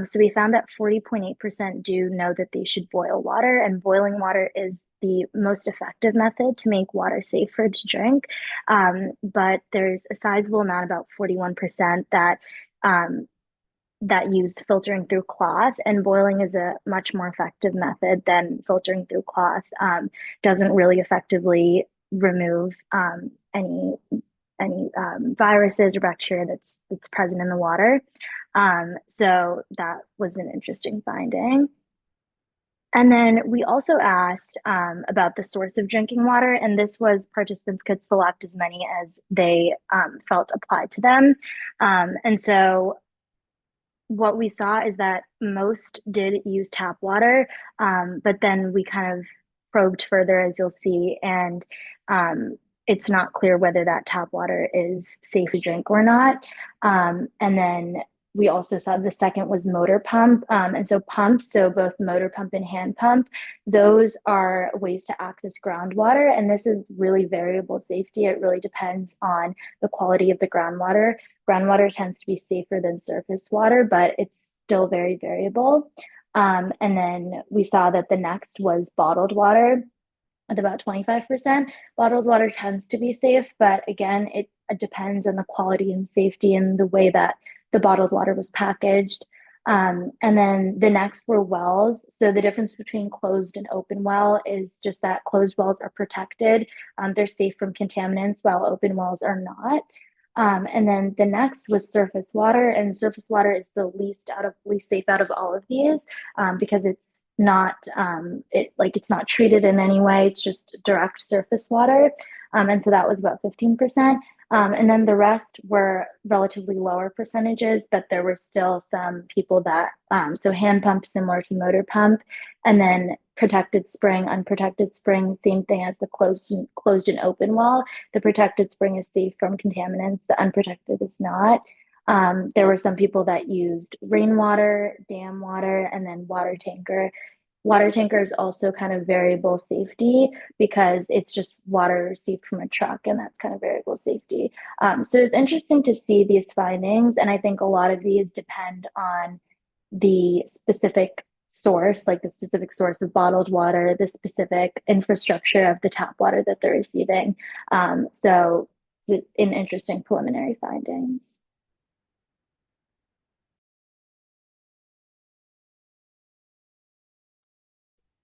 [SPEAKER 10] So we found that 40.8% do know that they should boil water, and boiling water is the most effective method to make water safer to drink. But there's a sizable amount, about 41%, that that use filtering through cloth, and boiling is a much more effective method than filtering through cloth. Doesn't really effectively remove any viruses or bacteria that's present in the water. So that was an interesting finding. And then we also asked about the source of drinking water, and this was participants could select as many as they felt applied to them. And so what we saw is that most did use tap water, but then we kind of probed further, as you'll see, and it's not clear whether that tap water is safe to drink or not. And then we also saw the second was motor pump. And so pumps, so both motor pump and hand pump, those are ways to access groundwater. And this is really variable safety. It really depends on the quality of the groundwater. Groundwater tends to be safer than surface water, but it's still very variable. And then we saw that the next was bottled water at about 25%. Bottled water tends to be safe, but again, it depends on the quality and safety and the way that the bottled water was packaged. And then the next were wells. So the difference between closed and open well is just that closed wells are protected. They're safe from contaminants, while open wells are not. And then the next was surface water, and surface water is the least safe out of all of these, because it's not it's not treated in any way. It's just direct surface water. And so that was about 15%. And then the rest were relatively lower percentages, but there were still some people that, so hand pump similar to motor pump, and then protected spring, unprotected spring, same thing as the closed and open well. The protected spring is safe from contaminants, the unprotected is not. There were some people that used rainwater, dam water, and then water tanker. Water tanker is also kind of variable safety because it's just water received from a truck, and that's kind of variable safety. So it's interesting to see these findings, and I think a lot of these depend on the specific source, like the specific source of bottled water, the specific infrastructure of the tap water that they're receiving. So it's an interesting preliminary findings.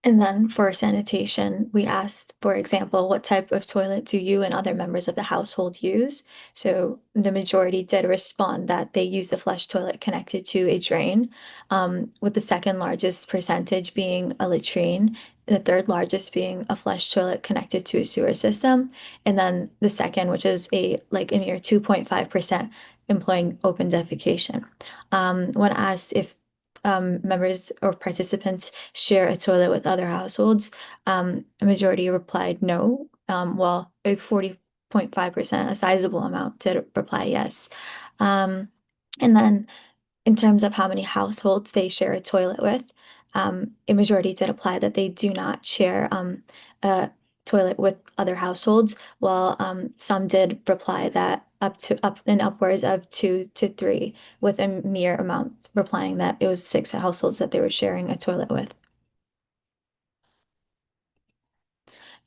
[SPEAKER 11] And then for sanitation, we asked, for example, what type of toilet do you and other members of the household use? So the majority did respond that they use the flush toilet connected to a drain, with the second largest percentage being a latrine, and the third largest being a flush toilet connected to a sewer system, and then the second, which is a mere 2.5%, employing open defecation. When asked if members or participants share a toilet with other households, a majority replied no, while a 40.5%, a sizable amount, did reply yes. And then in terms of how many households they share a toilet with, a majority did apply that they do not share a toilet with other households, while some did reply that upwards of 2 to 3, with a mere amount replying that it was 6 households that they were sharing a toilet with.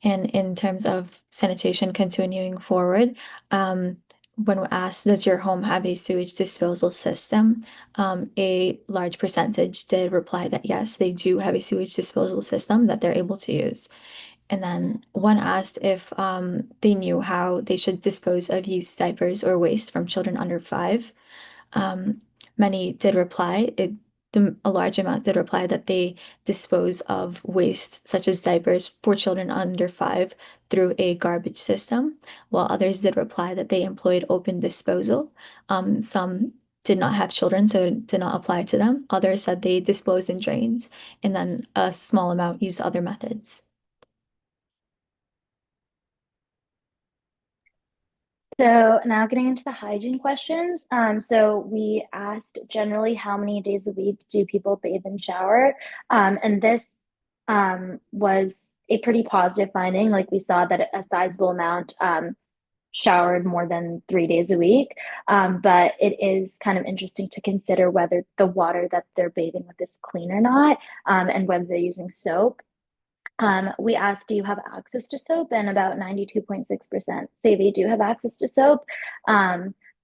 [SPEAKER 11] And in terms of sanitation continuing forward, when we asked, does your home have a sewage disposal system? A large percentage did reply that yes, they do have a sewage disposal system that they're able to use. And then one asked if they knew how they should dispose of used diapers or waste from children under 5. Many did reply. A large amount did reply that they dispose of waste, such as diapers, for children under 5 through a garbage system, while others did reply that they employed open disposal. Some did not have children, so it did not apply to them. Others said they disposed in drains, and then a small amount used other methods.
[SPEAKER 10] So now getting into the hygiene questions. So we asked generally how many days a week do people bathe and shower? And this was a pretty positive finding. Like we saw that a sizable amount showered more than 3 days a week. But it is kind of interesting to consider whether the water that they're bathing with is clean or not, and whether they're using soap. We asked, do you have access to soap? And about 92.6% say they do have access to soap.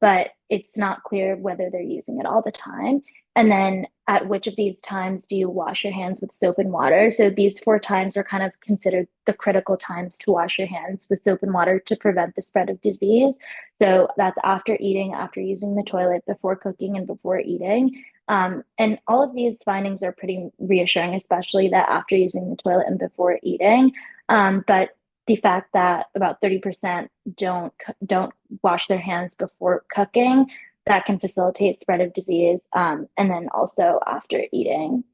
[SPEAKER 10] but it's not clear whether they're using it all the time. And then at which of these times do you wash your hands with soap and water? So these 4 times are kind of considered the critical times to wash your hands with soap and water to prevent the spread of disease. So that's after eating, after using the toilet, before cooking, and before eating. And all of these findings are pretty reassuring, especially that after using the toilet and before eating. But the fact that about 30% don't wash their hands before cooking, that can facilitate spread of disease, and then also after eating.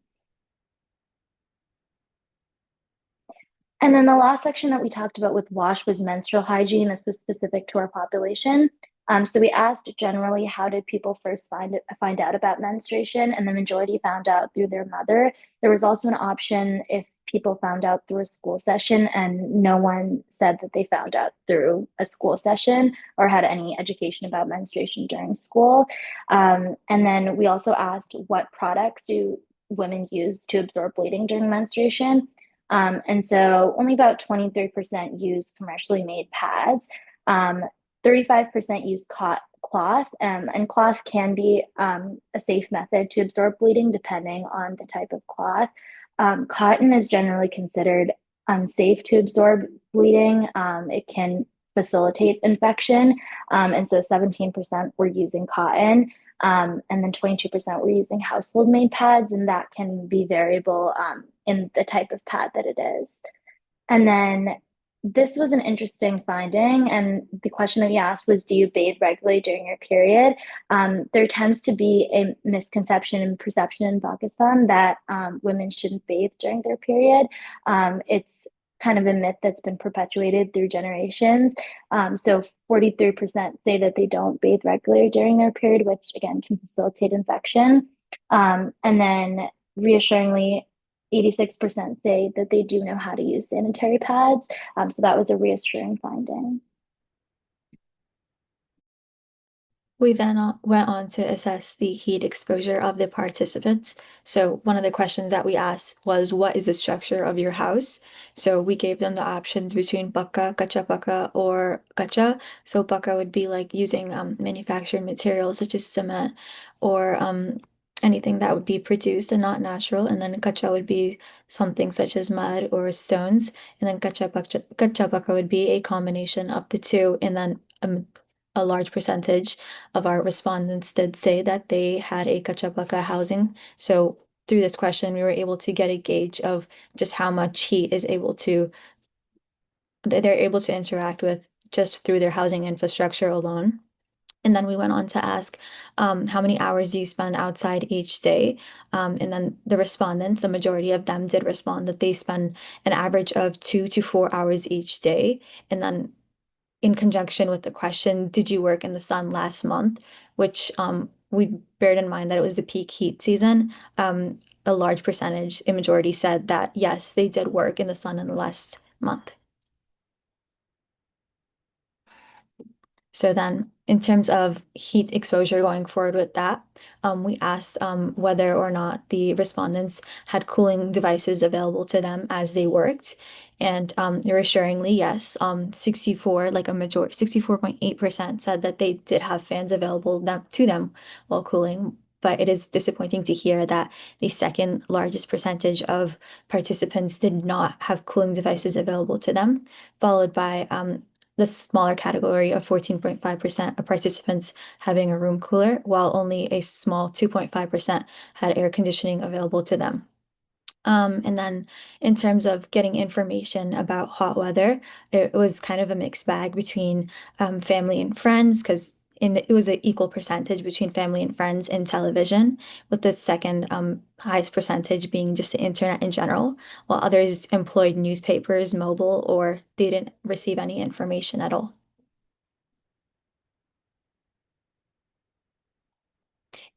[SPEAKER 10] And then the last section that we talked about with WASH was menstrual hygiene. This was specific to our population. So we asked generally, how did people first find out about menstruation? And the majority found out through their mother. There was also an option if people found out through a school session, and no one said that they found out through a school session or had any education about menstruation during school. And then we also asked, what products do women use to absorb bleeding during menstruation? And so only about 23% use commercially made pads. 35% use cloth, and cloth can be a safe method to absorb bleeding depending on the type of cloth. Cotton is generally considered unsafe to absorb bleeding. It can facilitate infection, and so 17% were using cotton. And then 22% were using household made pads, and that can be variable in the type of pad that it is. And then this was an interesting finding, and the question that we asked was, do you bathe regularly during your period? There tends to be a misconception and perception in Pakistan that women shouldn't bathe during their period. It's kind of a myth that's been perpetuated through generations. So 43% say that they don't bathe regularly during their period, which again can facilitate infection. And then reassuringly, 86% say that they do know how to use sanitary pads. So that was a reassuring finding.
[SPEAKER 11] We then went on to assess the heat exposure of the participants. So one of the questions that we asked was, what is the structure of your house? So we gave them the options between pakka, kacha pakka, or kacha. So pakka would be like using manufactured materials such as cement or anything that would be produced and not natural. And then kacha would be something such as mud or stones. And then kacha pakka would be a combination of the two. And then a large percentage of our respondents did say that they had a kachapaka housing. So through this question, we were able to get a gauge of just how much heat they're able to interact with just through their housing infrastructure alone. And then we went on to ask, how many hours do you spend outside each day? And then the respondents, the majority of them did respond that they spend an average of 2 to 4 hours each day. And then in conjunction with the question, did you work in the sun last month? Which we bared in mind that it was the peak heat season. A large percentage, a majority said that yes, they did work in the sun in the last month. So then in terms of heat exposure going forward with that, we asked whether or not the respondents had cooling devices available to them as they worked. And reassuringly, yes, 64.8% said that they did have fans available to them while cooling. But it is disappointing to hear that the second largest percentage of participants did not have cooling devices available to them, followed by the smaller category of 14.5% of participants having a room cooler, while only a small 2.5% had air conditioning available to them. And then in terms of getting information about hot weather, it was kind of a mixed bag between family and friends, because it was an equal percentage between family and friends and television, with the second highest percentage being just the internet in general, while others employed newspapers, mobile, or they didn't receive any information at all.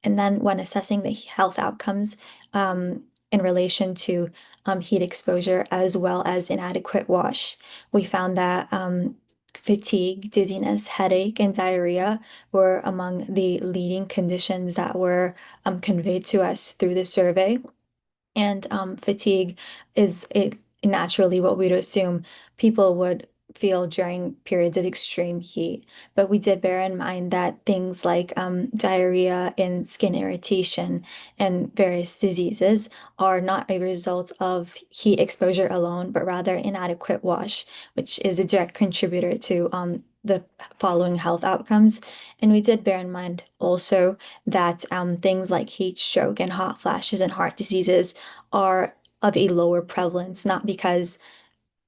[SPEAKER 11] And then when assessing the health outcomes in relation to heat exposure as well as inadequate wash, we found that fatigue, dizziness, headache, and diarrhea were among the leading conditions that were conveyed to us through the survey. And fatigue is naturally what we'd assume people would feel during periods of extreme heat. But we did bear in mind that things like diarrhea and skin irritation and various diseases are not a result of heat exposure alone, but rather inadequate wash, which is a direct contributor to the following health outcomes. And we did bear in mind also that things like heat stroke and hot flashes and heart diseases are of a lower prevalence, not because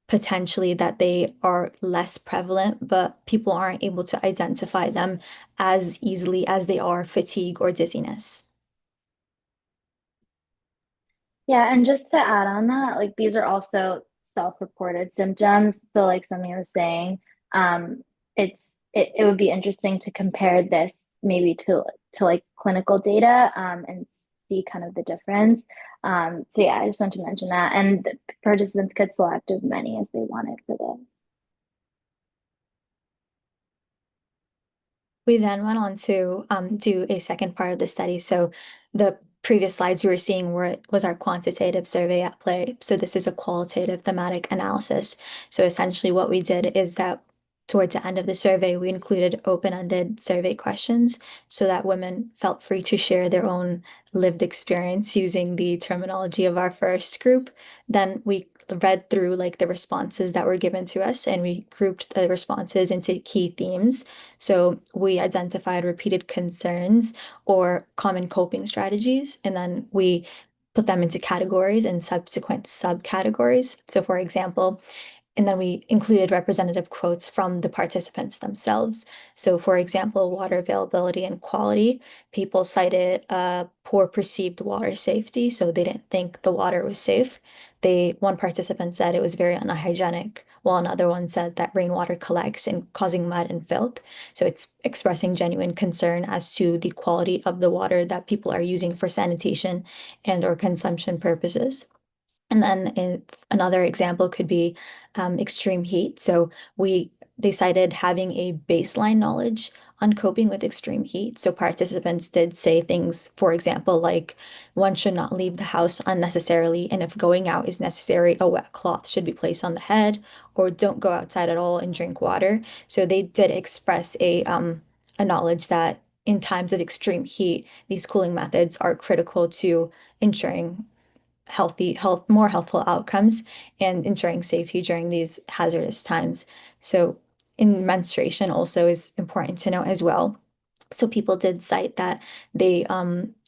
[SPEAKER 11] potentially that they are less prevalent, but people aren't able to identify them as easily as they are fatigue or dizziness.
[SPEAKER 10] Yeah, and just to add on that, like these are also self-reported symptoms. So like Sonia was saying, um, it would be interesting to compare this maybe to like clinical data and see kind of the difference. So yeah, I just want to mention that. And the participants could select as many as they wanted for this.
[SPEAKER 11] We then went on to do a second part of the study. So the previous slides you were seeing was our quantitative survey at play. So this is a qualitative thematic analysis. So essentially what we did is that towards the end of the survey, we included open-ended survey questions so that women felt free to share their own lived experience using the terminology of our first group. Then we read through like the responses that were given to us and we grouped the responses into key themes. So we identified repeated concerns or common coping strategies, and then we put them into categories and subsequent subcategories. So for example, and then we included representative quotes from the participants themselves. So for example, water availability and quality, people cited poor perceived water safety, so they didn't think the water was safe. One participant said it was very unhygienic, while another one said that rainwater collects and causing mud and filth. So it's expressing genuine concern as to the quality of the water that people are using for sanitation and or consumption purposes. And then another example could be extreme heat. So they cited having a baseline knowledge on coping with extreme heat. So participants did say things, for example, like one should not leave the house unnecessarily, and if going out is necessary, a wet cloth should be placed on the head, or don't go outside at all and drink water. So they did express a knowledge that in times of extreme heat, these cooling methods are critical to ensuring more healthful outcomes and ensuring safety during these hazardous times. So in menstruation also is important to note as well. So people did cite that they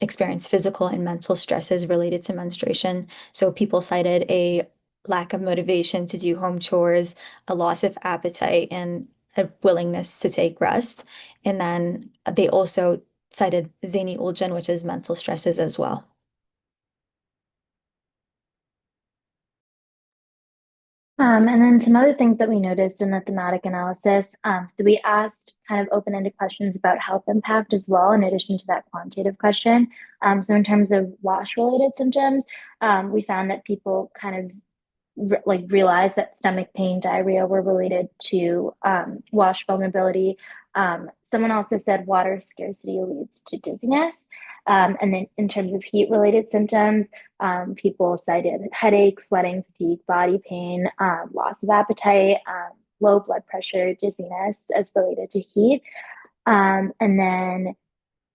[SPEAKER 11] experience physical and mental stresses related to menstruation. So people cited a lack of motivation to do home chores, a loss of appetite, and a willingness to take rest. And then they also cited Zani Uljan, which is mental stresses as well.
[SPEAKER 10] And then some other things that we noticed in the thematic analysis. So we asked kind of open-ended questions about health impact as well, in addition to that quantitative question. So in terms of wash-related symptoms, we found that people kind of realized that stomach pain, diarrhea were related to wash vulnerability. Someone also said water scarcity leads to dizziness. And then in terms of heat related symptoms, people cited headache, sweating, fatigue, body pain, loss of appetite, low blood pressure, dizziness as related to heat. And then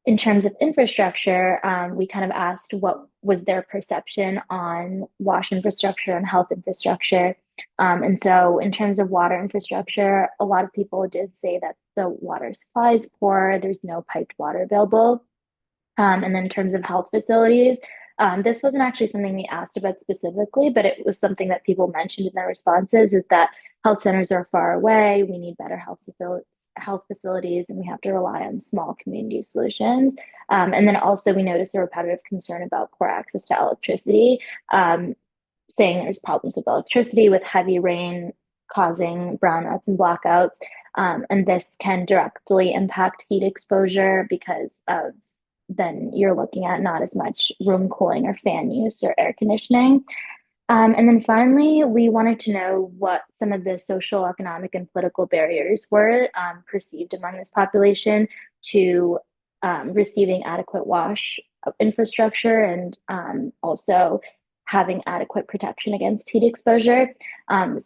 [SPEAKER 10] in terms of infrastructure, we kind of asked what was their perception on wash infrastructure and health infrastructure. And so in terms of water infrastructure, a lot of people did say that the water supply is poor, there's no piped water available. And then in terms of health facilities, this wasn't actually something we asked about specifically, but it was something that people mentioned in their responses is that health centers are far away, we need better health facilities, and we have to rely on small community solutions. And then also we noticed a repetitive concern about poor access to electricity, saying there's problems with electricity with heavy rain causing brownouts and blackouts. And this can directly impact heat exposure because of then you're looking at not as much room cooling or fan use or air conditioning. And then finally, we wanted to know what some of the social, economic, and political barriers were perceived among this population to receiving adequate wash infrastructure and also having adequate protection against heat exposure.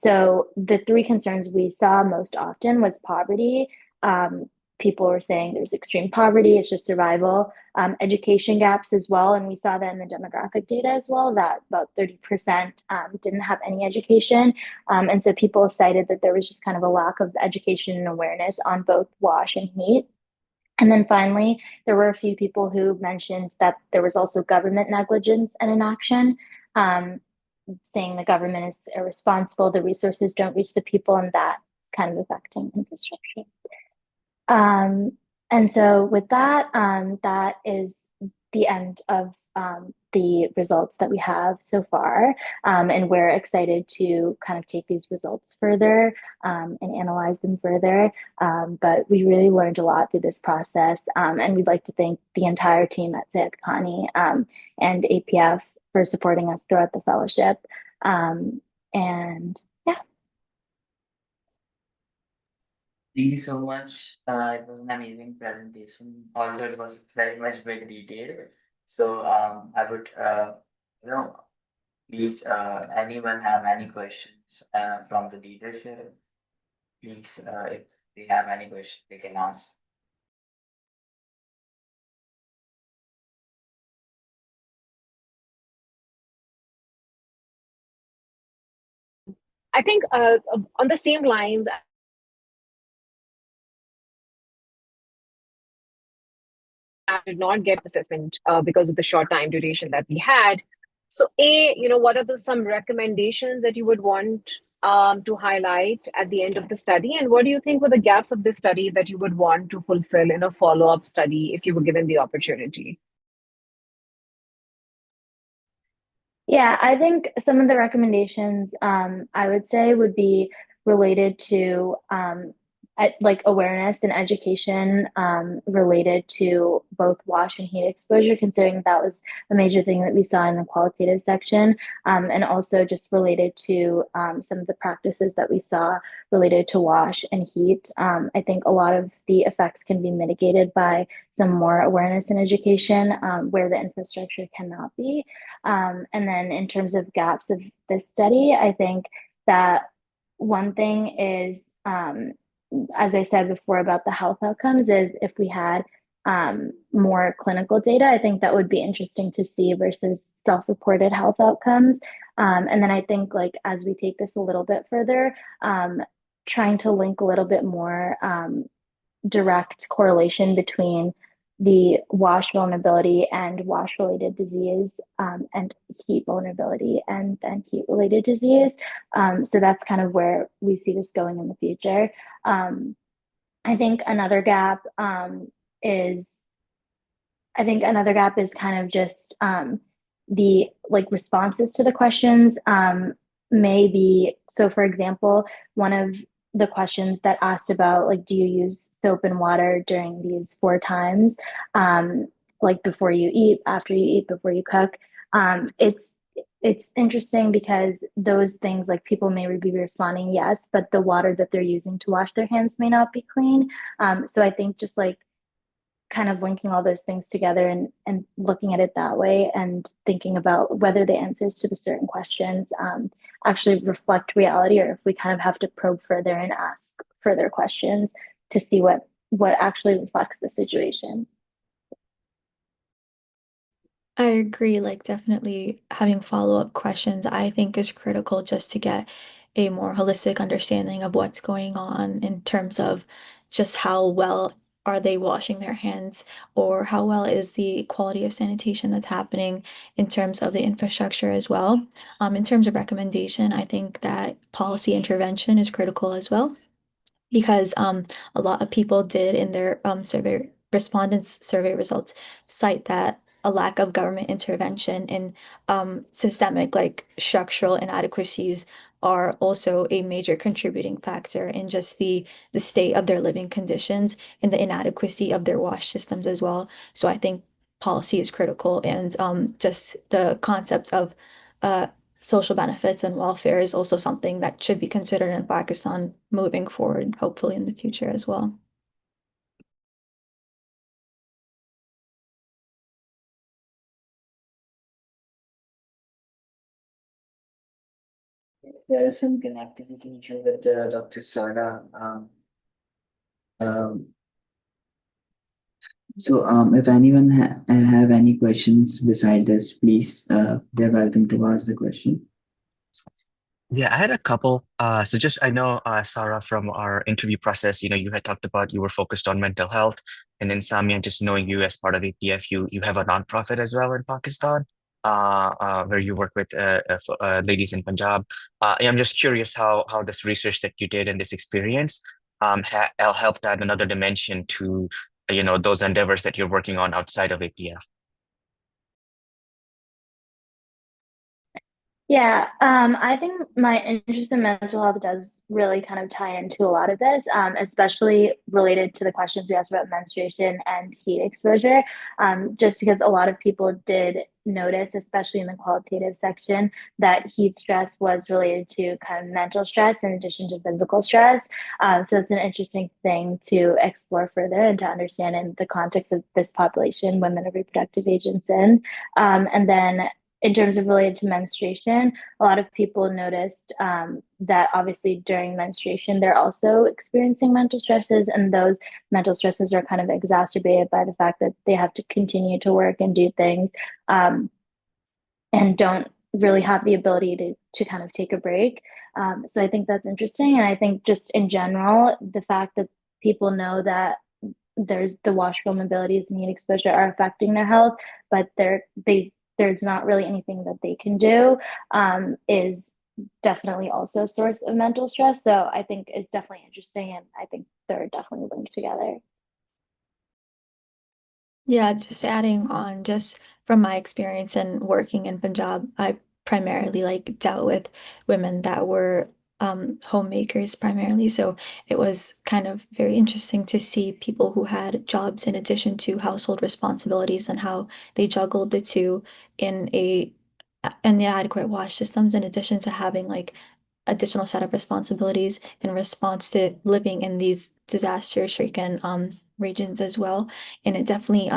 [SPEAKER 10] So the three concerns we saw most often was poverty. People were saying there's extreme poverty, it's just survival. Education gaps as well, and we saw that in the demographic data as well, that about 30% didn't have any education. And so people cited that there was just kind of a lack of education and awareness on both wash and heat. And then finally, there were a few people who mentioned that there was also government negligence and inaction, saying the government is irresponsible, the resources don't reach the people, and that's kind of affecting infrastructure. And so with that, that is the end of the results that we have so far. And we're excited to kind of take these results further and analyze them further. But we really learned a lot through this process. And we'd like to thank the entire team at Sehat Kahani and APF for supporting us throughout the fellowship. And yeah.
[SPEAKER 3] Thank you so much. It was an amazing presentation, although it was very much very detailed. So I would, please, anyone have any questions from the leadership? Please, if they have any questions, they can ask.
[SPEAKER 8] I think on the same lines, I did not get assessment because of the short time duration that we had. So, what are some recommendations that you would want to highlight at the end of the study? And what do you think were the gaps of this study that you would want to fulfill in a follow-up study if you were given the opportunity?
[SPEAKER 10] Yeah, I think some of the recommendations I would say would be related to like awareness and education related to both wash and heat exposure, considering that was a major thing that we saw in the qualitative section, and also just related to some of the practices that we saw related to wash and heat. I think a lot of the effects can be mitigated by some more awareness and education where the infrastructure cannot be. And then in terms of gaps of this study, I think that one thing is, as I said before about the health outcomes, is if we had more clinical data, I think that would be interesting to see versus self-reported health outcomes. And then I think like as we take this a little bit further, trying to link a little bit more direct correlation between the wash vulnerability and wash related disease and heat vulnerability and then heat related disease. So that's kind of where we see this going in the future. I think another gap is kind of just the like responses to the questions may be, so for example, one of the questions that asked about like, do you use soap and water during these 4 times? Like before you eat, after you eat, before you cook. It's interesting because those things like people may be responding yes, but the water that they're using to wash their hands may not be clean. So I think just like kind of linking all those things together and looking at it that way and thinking about whether the answers to the certain questions actually reflect reality, or if we kind of have to probe further and ask further questions to see what actually reflects the situation.
[SPEAKER 11] I agree, like definitely having follow-up questions I think is critical just to get a more holistic understanding of what's going on in terms of just how well are they washing their hands, or how well is the quality of sanitation that's happening in terms of the infrastructure as well. In terms of recommendation, I think that policy intervention is critical as well, because a lot of people did in their survey respondents survey results cite that a lack of government intervention and systemic like structural inadequacies are also a major contributing factor in just the state of their living conditions and the inadequacy of their wash systems as well. So I think policy is critical, and just the concept of uh, social benefits and welfare is also something that should be considered in Pakistan moving forward, hopefully in the future as well.
[SPEAKER 3] Yes, there is some connectivity issue with Dr. Sara. Um, if anyone have any questions beside this, please, they're welcome to ask the question.
[SPEAKER 9] Yeah, I had a couple. So just I know, Sarah, from our interview process, you had talked about you were focused on mental health, and then Samia, just knowing you as part of APF, you have a nonprofit as well in Pakistan, where you work with ladies in Punjab. I'm just curious how this research that you did and this experience helped add another dimension to those endeavors that you're working on outside of APF.
[SPEAKER 10] Yeah, I think my interest in mental health does really kind of tie into a lot of this, especially related to the questions we asked about menstruation and heat exposure. Just because a lot of people did notice, especially in the qualitative section, that heat stress was related to kind of mental stress in addition to physical stress. So it's an interesting thing to explore further and to understand in the context of this population, women of reproductive age in Sindh. And then in terms of related to menstruation, a lot of people noticed that obviously during menstruation, they're also experiencing mental stresses, and those mental stresses are kind of exacerbated by the fact that they have to continue to work and do things and don't really have the ability to kind of take a break. So I think that's interesting. And I think just in general, the fact that people know that there's the wash vulnerabilities and heat exposure are affecting their health, but there's not really anything that they can do is definitely also a source of mental stress. So I think it's definitely interesting, and I think they're definitely linked together.
[SPEAKER 11] Yeah, just adding on, just from my experience in working in Punjab, I primarily like dealt with women that were homemakers primarily. So it was kind of very interesting to see people who had jobs in addition to household responsibilities and how they juggled the two in a inadequate wash systems, in addition to having like additional set of responsibilities in response to living in these disaster-stricken regions as well. And it definitely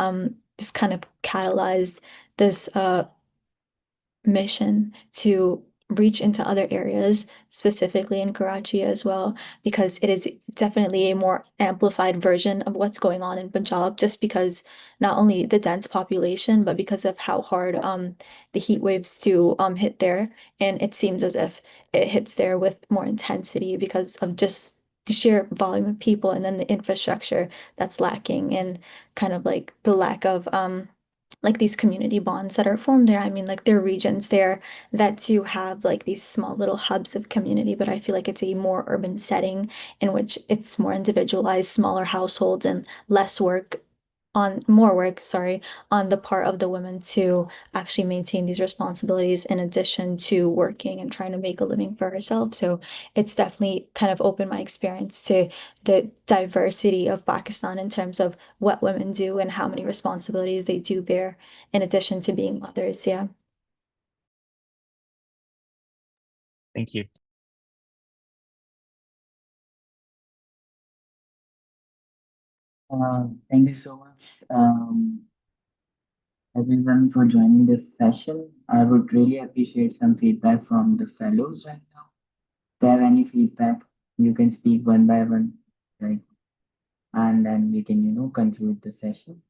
[SPEAKER 11] just kind of catalyzed this mission to reach into other areas, specifically in Karachi as well, because it is definitely a more amplified version of what's going on in Punjab, just because not only the dense population, but because of how hard the heat waves do hit there. And it seems as if it hits there with more intensity because of just the sheer volume of people and then the infrastructure that's lacking, and kind of like the lack of like these community bonds that are formed there. I mean, like there are regions there that do have like these small little hubs of community, but I feel like it's a more urban setting in which it's more individualized, smaller households, and less work more work, sorry, on the part of the women to actually maintain these responsibilities in addition to working and trying to make a living for herself. So it's definitely kind of opened my experience to the diversity of Pakistan in terms of what women do and how many responsibilities they do bear in addition to being mothers. Yeah.
[SPEAKER 9] Thank you.
[SPEAKER 3] Thank you so much, everyone, for joining this session. I would really appreciate some feedback from the fellows right now. If they have any feedback, you can speak one by one, right? And then we can, conclude the session.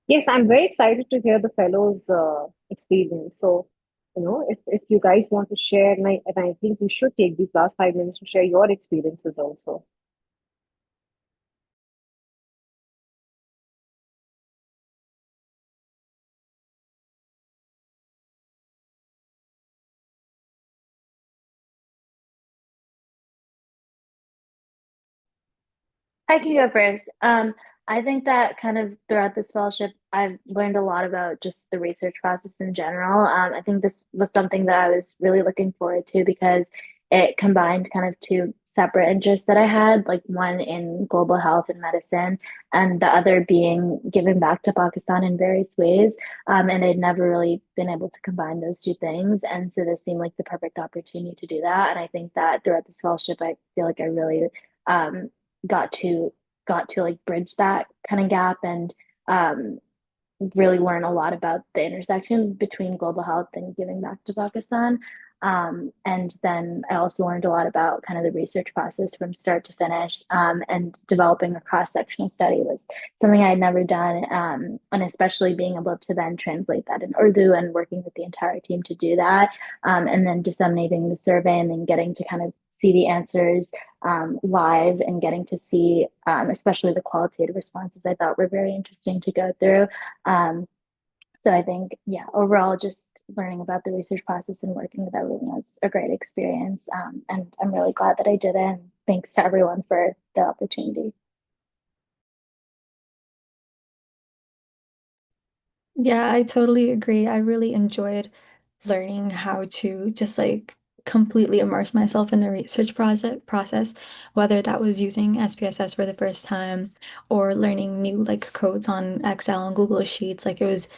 [SPEAKER 8] Yes, I'm very excited to hear the fellows' experience. So, if you guys want to share, and I think you should take these last 5 minutes to share your experiences also.
[SPEAKER 10] I can go first. I think that kind of throughout this fellowship, I've learned a lot about just the research process in general. I think this was something that I was really looking forward to because it combined kind of two separate interests that I had, like one in global health and medicine, and the other being giving back to Pakistan in various ways. And I'd never really been able to combine those two things. And so this seemed like the perfect opportunity to do that. And I think that throughout this fellowship, I feel like I really um, got to like bridge that kind of gap and really learn a lot about the intersection between global health and giving back to Pakistan. And then I also learned a lot about kind of the research process from start to finish. And developing a cross-sectional study was something I had never done. And especially being able to then translate that in Urdu and working with the entire team to do that. And then disseminating the survey and then getting to kind of see the answers live and getting to see, especially the qualitative responses, I thought were very interesting to go through. Um, so I think, yeah, overall, just learning about the research process and working with everyone was a great experience. And I'm really glad that I did it. And thanks to everyone for the opportunity.
[SPEAKER 11] Yeah, I totally agree. I really enjoyed learning how to just like completely immerse myself in the research process, whether that was using SPSS for the first time or learning new like codes on Excel and Google Sheets. Like it was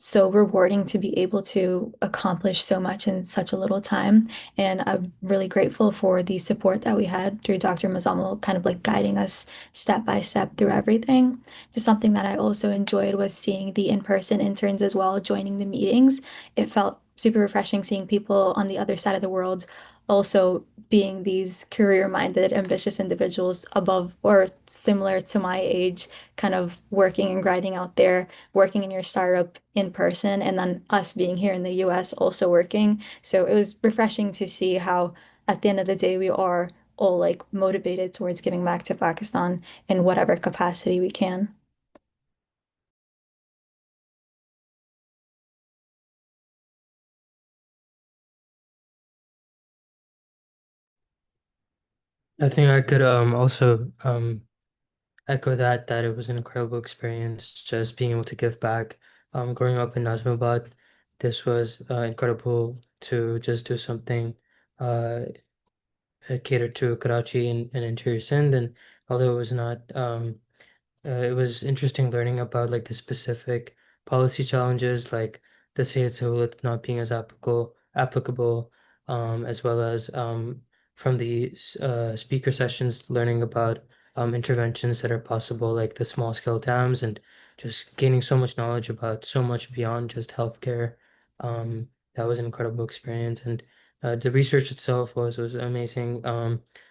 [SPEAKER 11] so rewarding to be able to accomplish so much in such a little time. And I'm really grateful for the support that we had through Dr. Mazamal, kind of like guiding us step by step through everything. Just something that I also enjoyed was seeing the in-person interns as well joining the meetings. It felt super refreshing seeing people on the other side of the world also being these career-minded, ambitious individuals above or similar to my age, kind of working and grinding out there, working in your startup in person, and then us being here in the US also working. So it was refreshing to see how at the end of the day we are all like motivated towards giving back to Pakistan in whatever capacity we can.
[SPEAKER 7] I think I could also echo that it was an incredible experience just being able to give back. Growing up in Nazmabad, this was incredible to just do something uh catered to Karachi and interior Sindh. And although it was not it was interesting learning about like the specific policy challenges, like the Sehat Sahulat not being as applicable, as well as from the speaker sessions, learning about interventions that are possible, like the small scale dams, and just gaining so much knowledge about so much beyond just healthcare. Um, that was an incredible experience, and the research itself was amazing.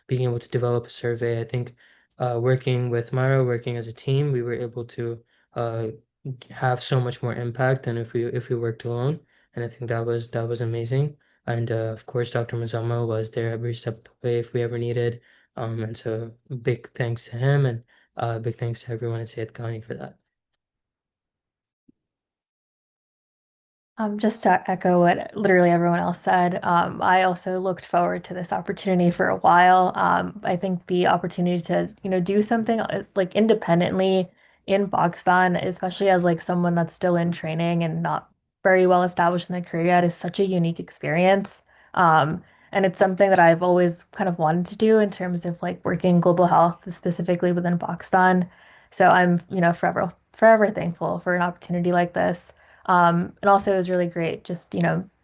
[SPEAKER 7] Being able to develop a survey, I think working with Myra, working as a team, we were able to uh, have so much more impact than if we worked alone. And I think that was amazing. And of course, Dr. Mazama was there every step of the way if we ever needed. And so big thanks to him and big thanks to everyone at Sehat Kahani for that.
[SPEAKER 6] Just to echo what literally everyone else said, I also looked forward to this opportunity for a while. I think the opportunity to, do something like independently in Pakistan, especially as like someone that's still in training and not very well established in their career yet, is such a unique experience. And it's something that I've always kind of wanted to do in terms of like working global health, specifically within Pakistan. So I'm, forever thankful for an opportunity like this. And also it was really great just,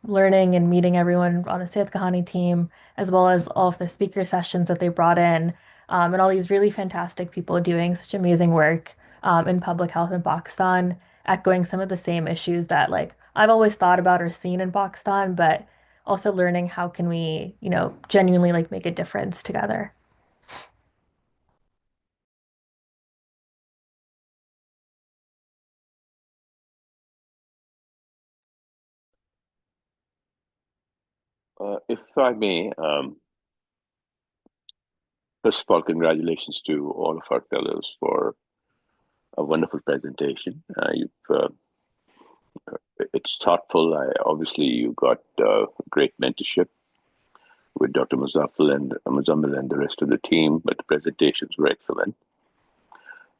[SPEAKER 6] learning and meeting everyone on the Sehat Kahani team, as well as all of the speaker sessions that they brought in, and all these really fantastic people doing such amazing work in public health in Pakistan, echoing some of the same issues that like I've always thought about or seen in Pakistan, but also learning how can we, genuinely like make a difference together.
[SPEAKER 5] If I may, first of all, congratulations to all of our fellows for a wonderful presentation. It's thoughtful. Obviously, you got great mentorship with Dr. Muzammil and the rest of the team, but the presentations were excellent.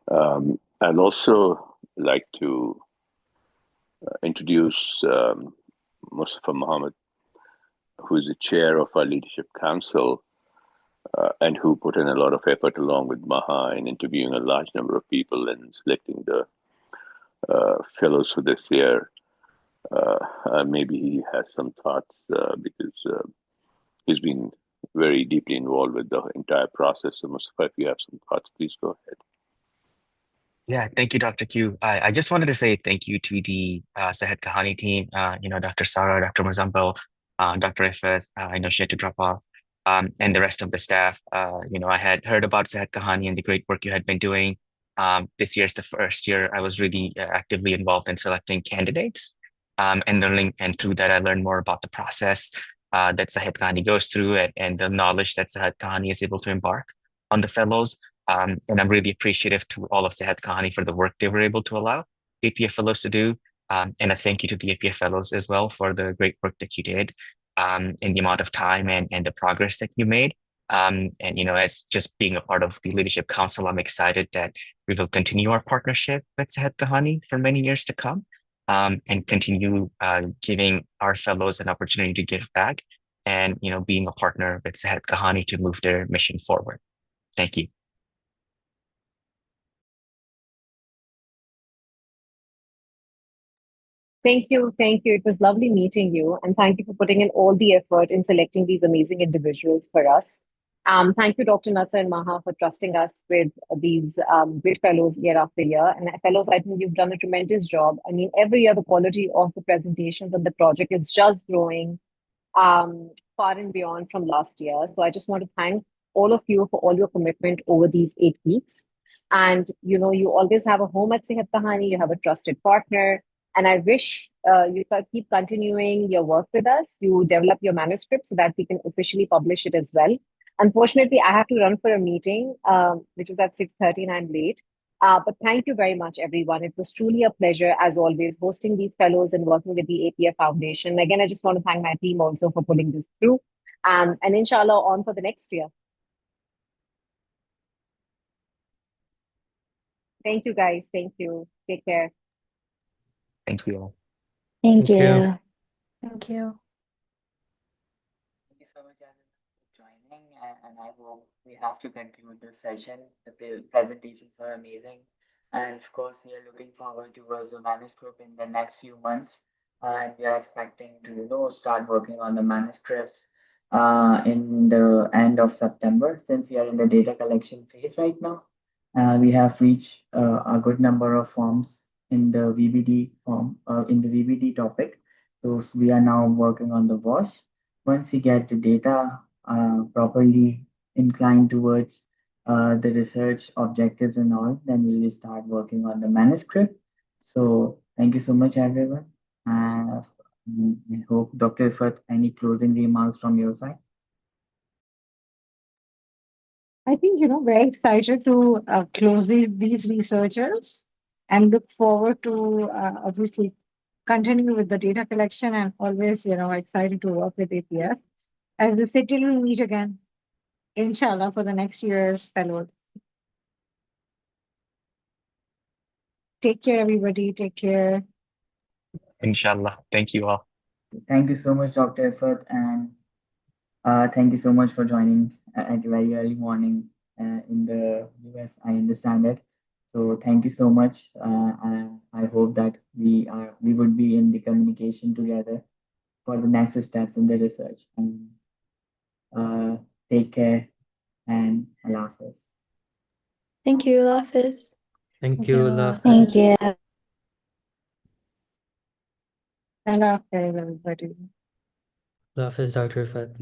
[SPEAKER 5] I'd also like to introduce Mustafa Mohammed, who is the chair of our leadership council, and who put in a lot of effort along with Maha in interviewing a large number of people and selecting the fellows for this year. Maybe he has some thoughts because he's been very deeply involved with the entire process. So, Mustafa, if you have some thoughts, please go ahead.
[SPEAKER 9] Yeah, thank you, Dr. Q. I just wanted to say thank you to the Sehat Kahani team, Dr. Sarah, Dr. Mazambo, Dr. Ifat, I know she had to drop off, and the rest of the staff. I had heard about Sehat Kahani and the great work you had been doing. This year's the first year I was really actively involved in selecting candidates, and learning, and through that I learned more about the process that Sehat Kahani goes through, and the knowledge that Sehat Kahani is able to embark on the fellows. And I'm really appreciative to all of Sehat Kahani for the work they were able to allow APF Fellows to do. And a thank you to the APF Fellows as well for the great work that you did, in the amount of time and the progress that you made. As just being a part of the Leadership Council, I'm excited that we will continue our partnership with Sehat Kahani for many years to come, and continue giving our fellows an opportunity to give back, and being a partner with Sehat Kahani to move their mission forward. Thank you.
[SPEAKER 8] Thank you. Thank you. It was lovely meeting you. And thank you for putting in all the effort in selecting these amazing individuals for us. Thank you, Dr. Nasser and Maha, for trusting us with these great fellows year after year. And fellows, I think you've done a tremendous job. I mean, every year the quality of the presentations and the project is just growing far and beyond from last year. So I just want to thank all of you for all your commitment over these 8 weeks. And, you always have a home at Sehat Kahani. You have a trusted partner. And I wish you keep continuing your work with us. You develop your manuscript so that we can officially publish it as well. Unfortunately, I have to run for a meeting, which is at 6:30 and I'm late. But thank you very much, everyone. It was truly a pleasure, as always, hosting these fellows and working with the APF Foundation. Again, I just want to thank my team also for putting this through. And inshallah, on for the next year. Thank you, guys. Thank you. Take care.
[SPEAKER 9] Thank you all.
[SPEAKER 10] Thank
[SPEAKER 7] Thank you.
[SPEAKER 10] you.
[SPEAKER 6] Thank you.
[SPEAKER 3] Thank you so much, everyone, for joining. And I hope we have to conclude this session. The presentations were amazing. And of course, we are looking forward towards the manuscript in the next few months. And we are expecting to start working on the manuscripts in the end of September, since we are in the data collection phase right now. We have reached a good number of forms in the VBD topic. So we are now working on the wash. Once we get the data properly inclined towards the research objectives and all, then we will start working on the manuscript. So thank you so much, everyone. I hope, Dr. Ifat, any closing remarks from your side?
[SPEAKER 2] I think, very excited to close these researches and look forward to obviously continue with the data collection, and always, excited to work with APF as the city will meet again, inshallah, for the next year's fellows. Take care, everybody. Take care.
[SPEAKER 9] Inshallah. Thank you all.
[SPEAKER 3] Thank you so much, Dr. Ifat, and thank you so much for joining at a very early morning in the US. I understand it. So thank you so much. And I hope that we would be in the communication together for the next steps in the research. And take care, and Allah Hafiz.
[SPEAKER 11] Thank you, Allah Hafiz.
[SPEAKER 7] Thank you. Allah
[SPEAKER 10] Thank
[SPEAKER 7] Hafiz.
[SPEAKER 10] you.
[SPEAKER 2] Allah Hafiz, everybody.
[SPEAKER 7] Allah Hafiz, Dr. Ifat.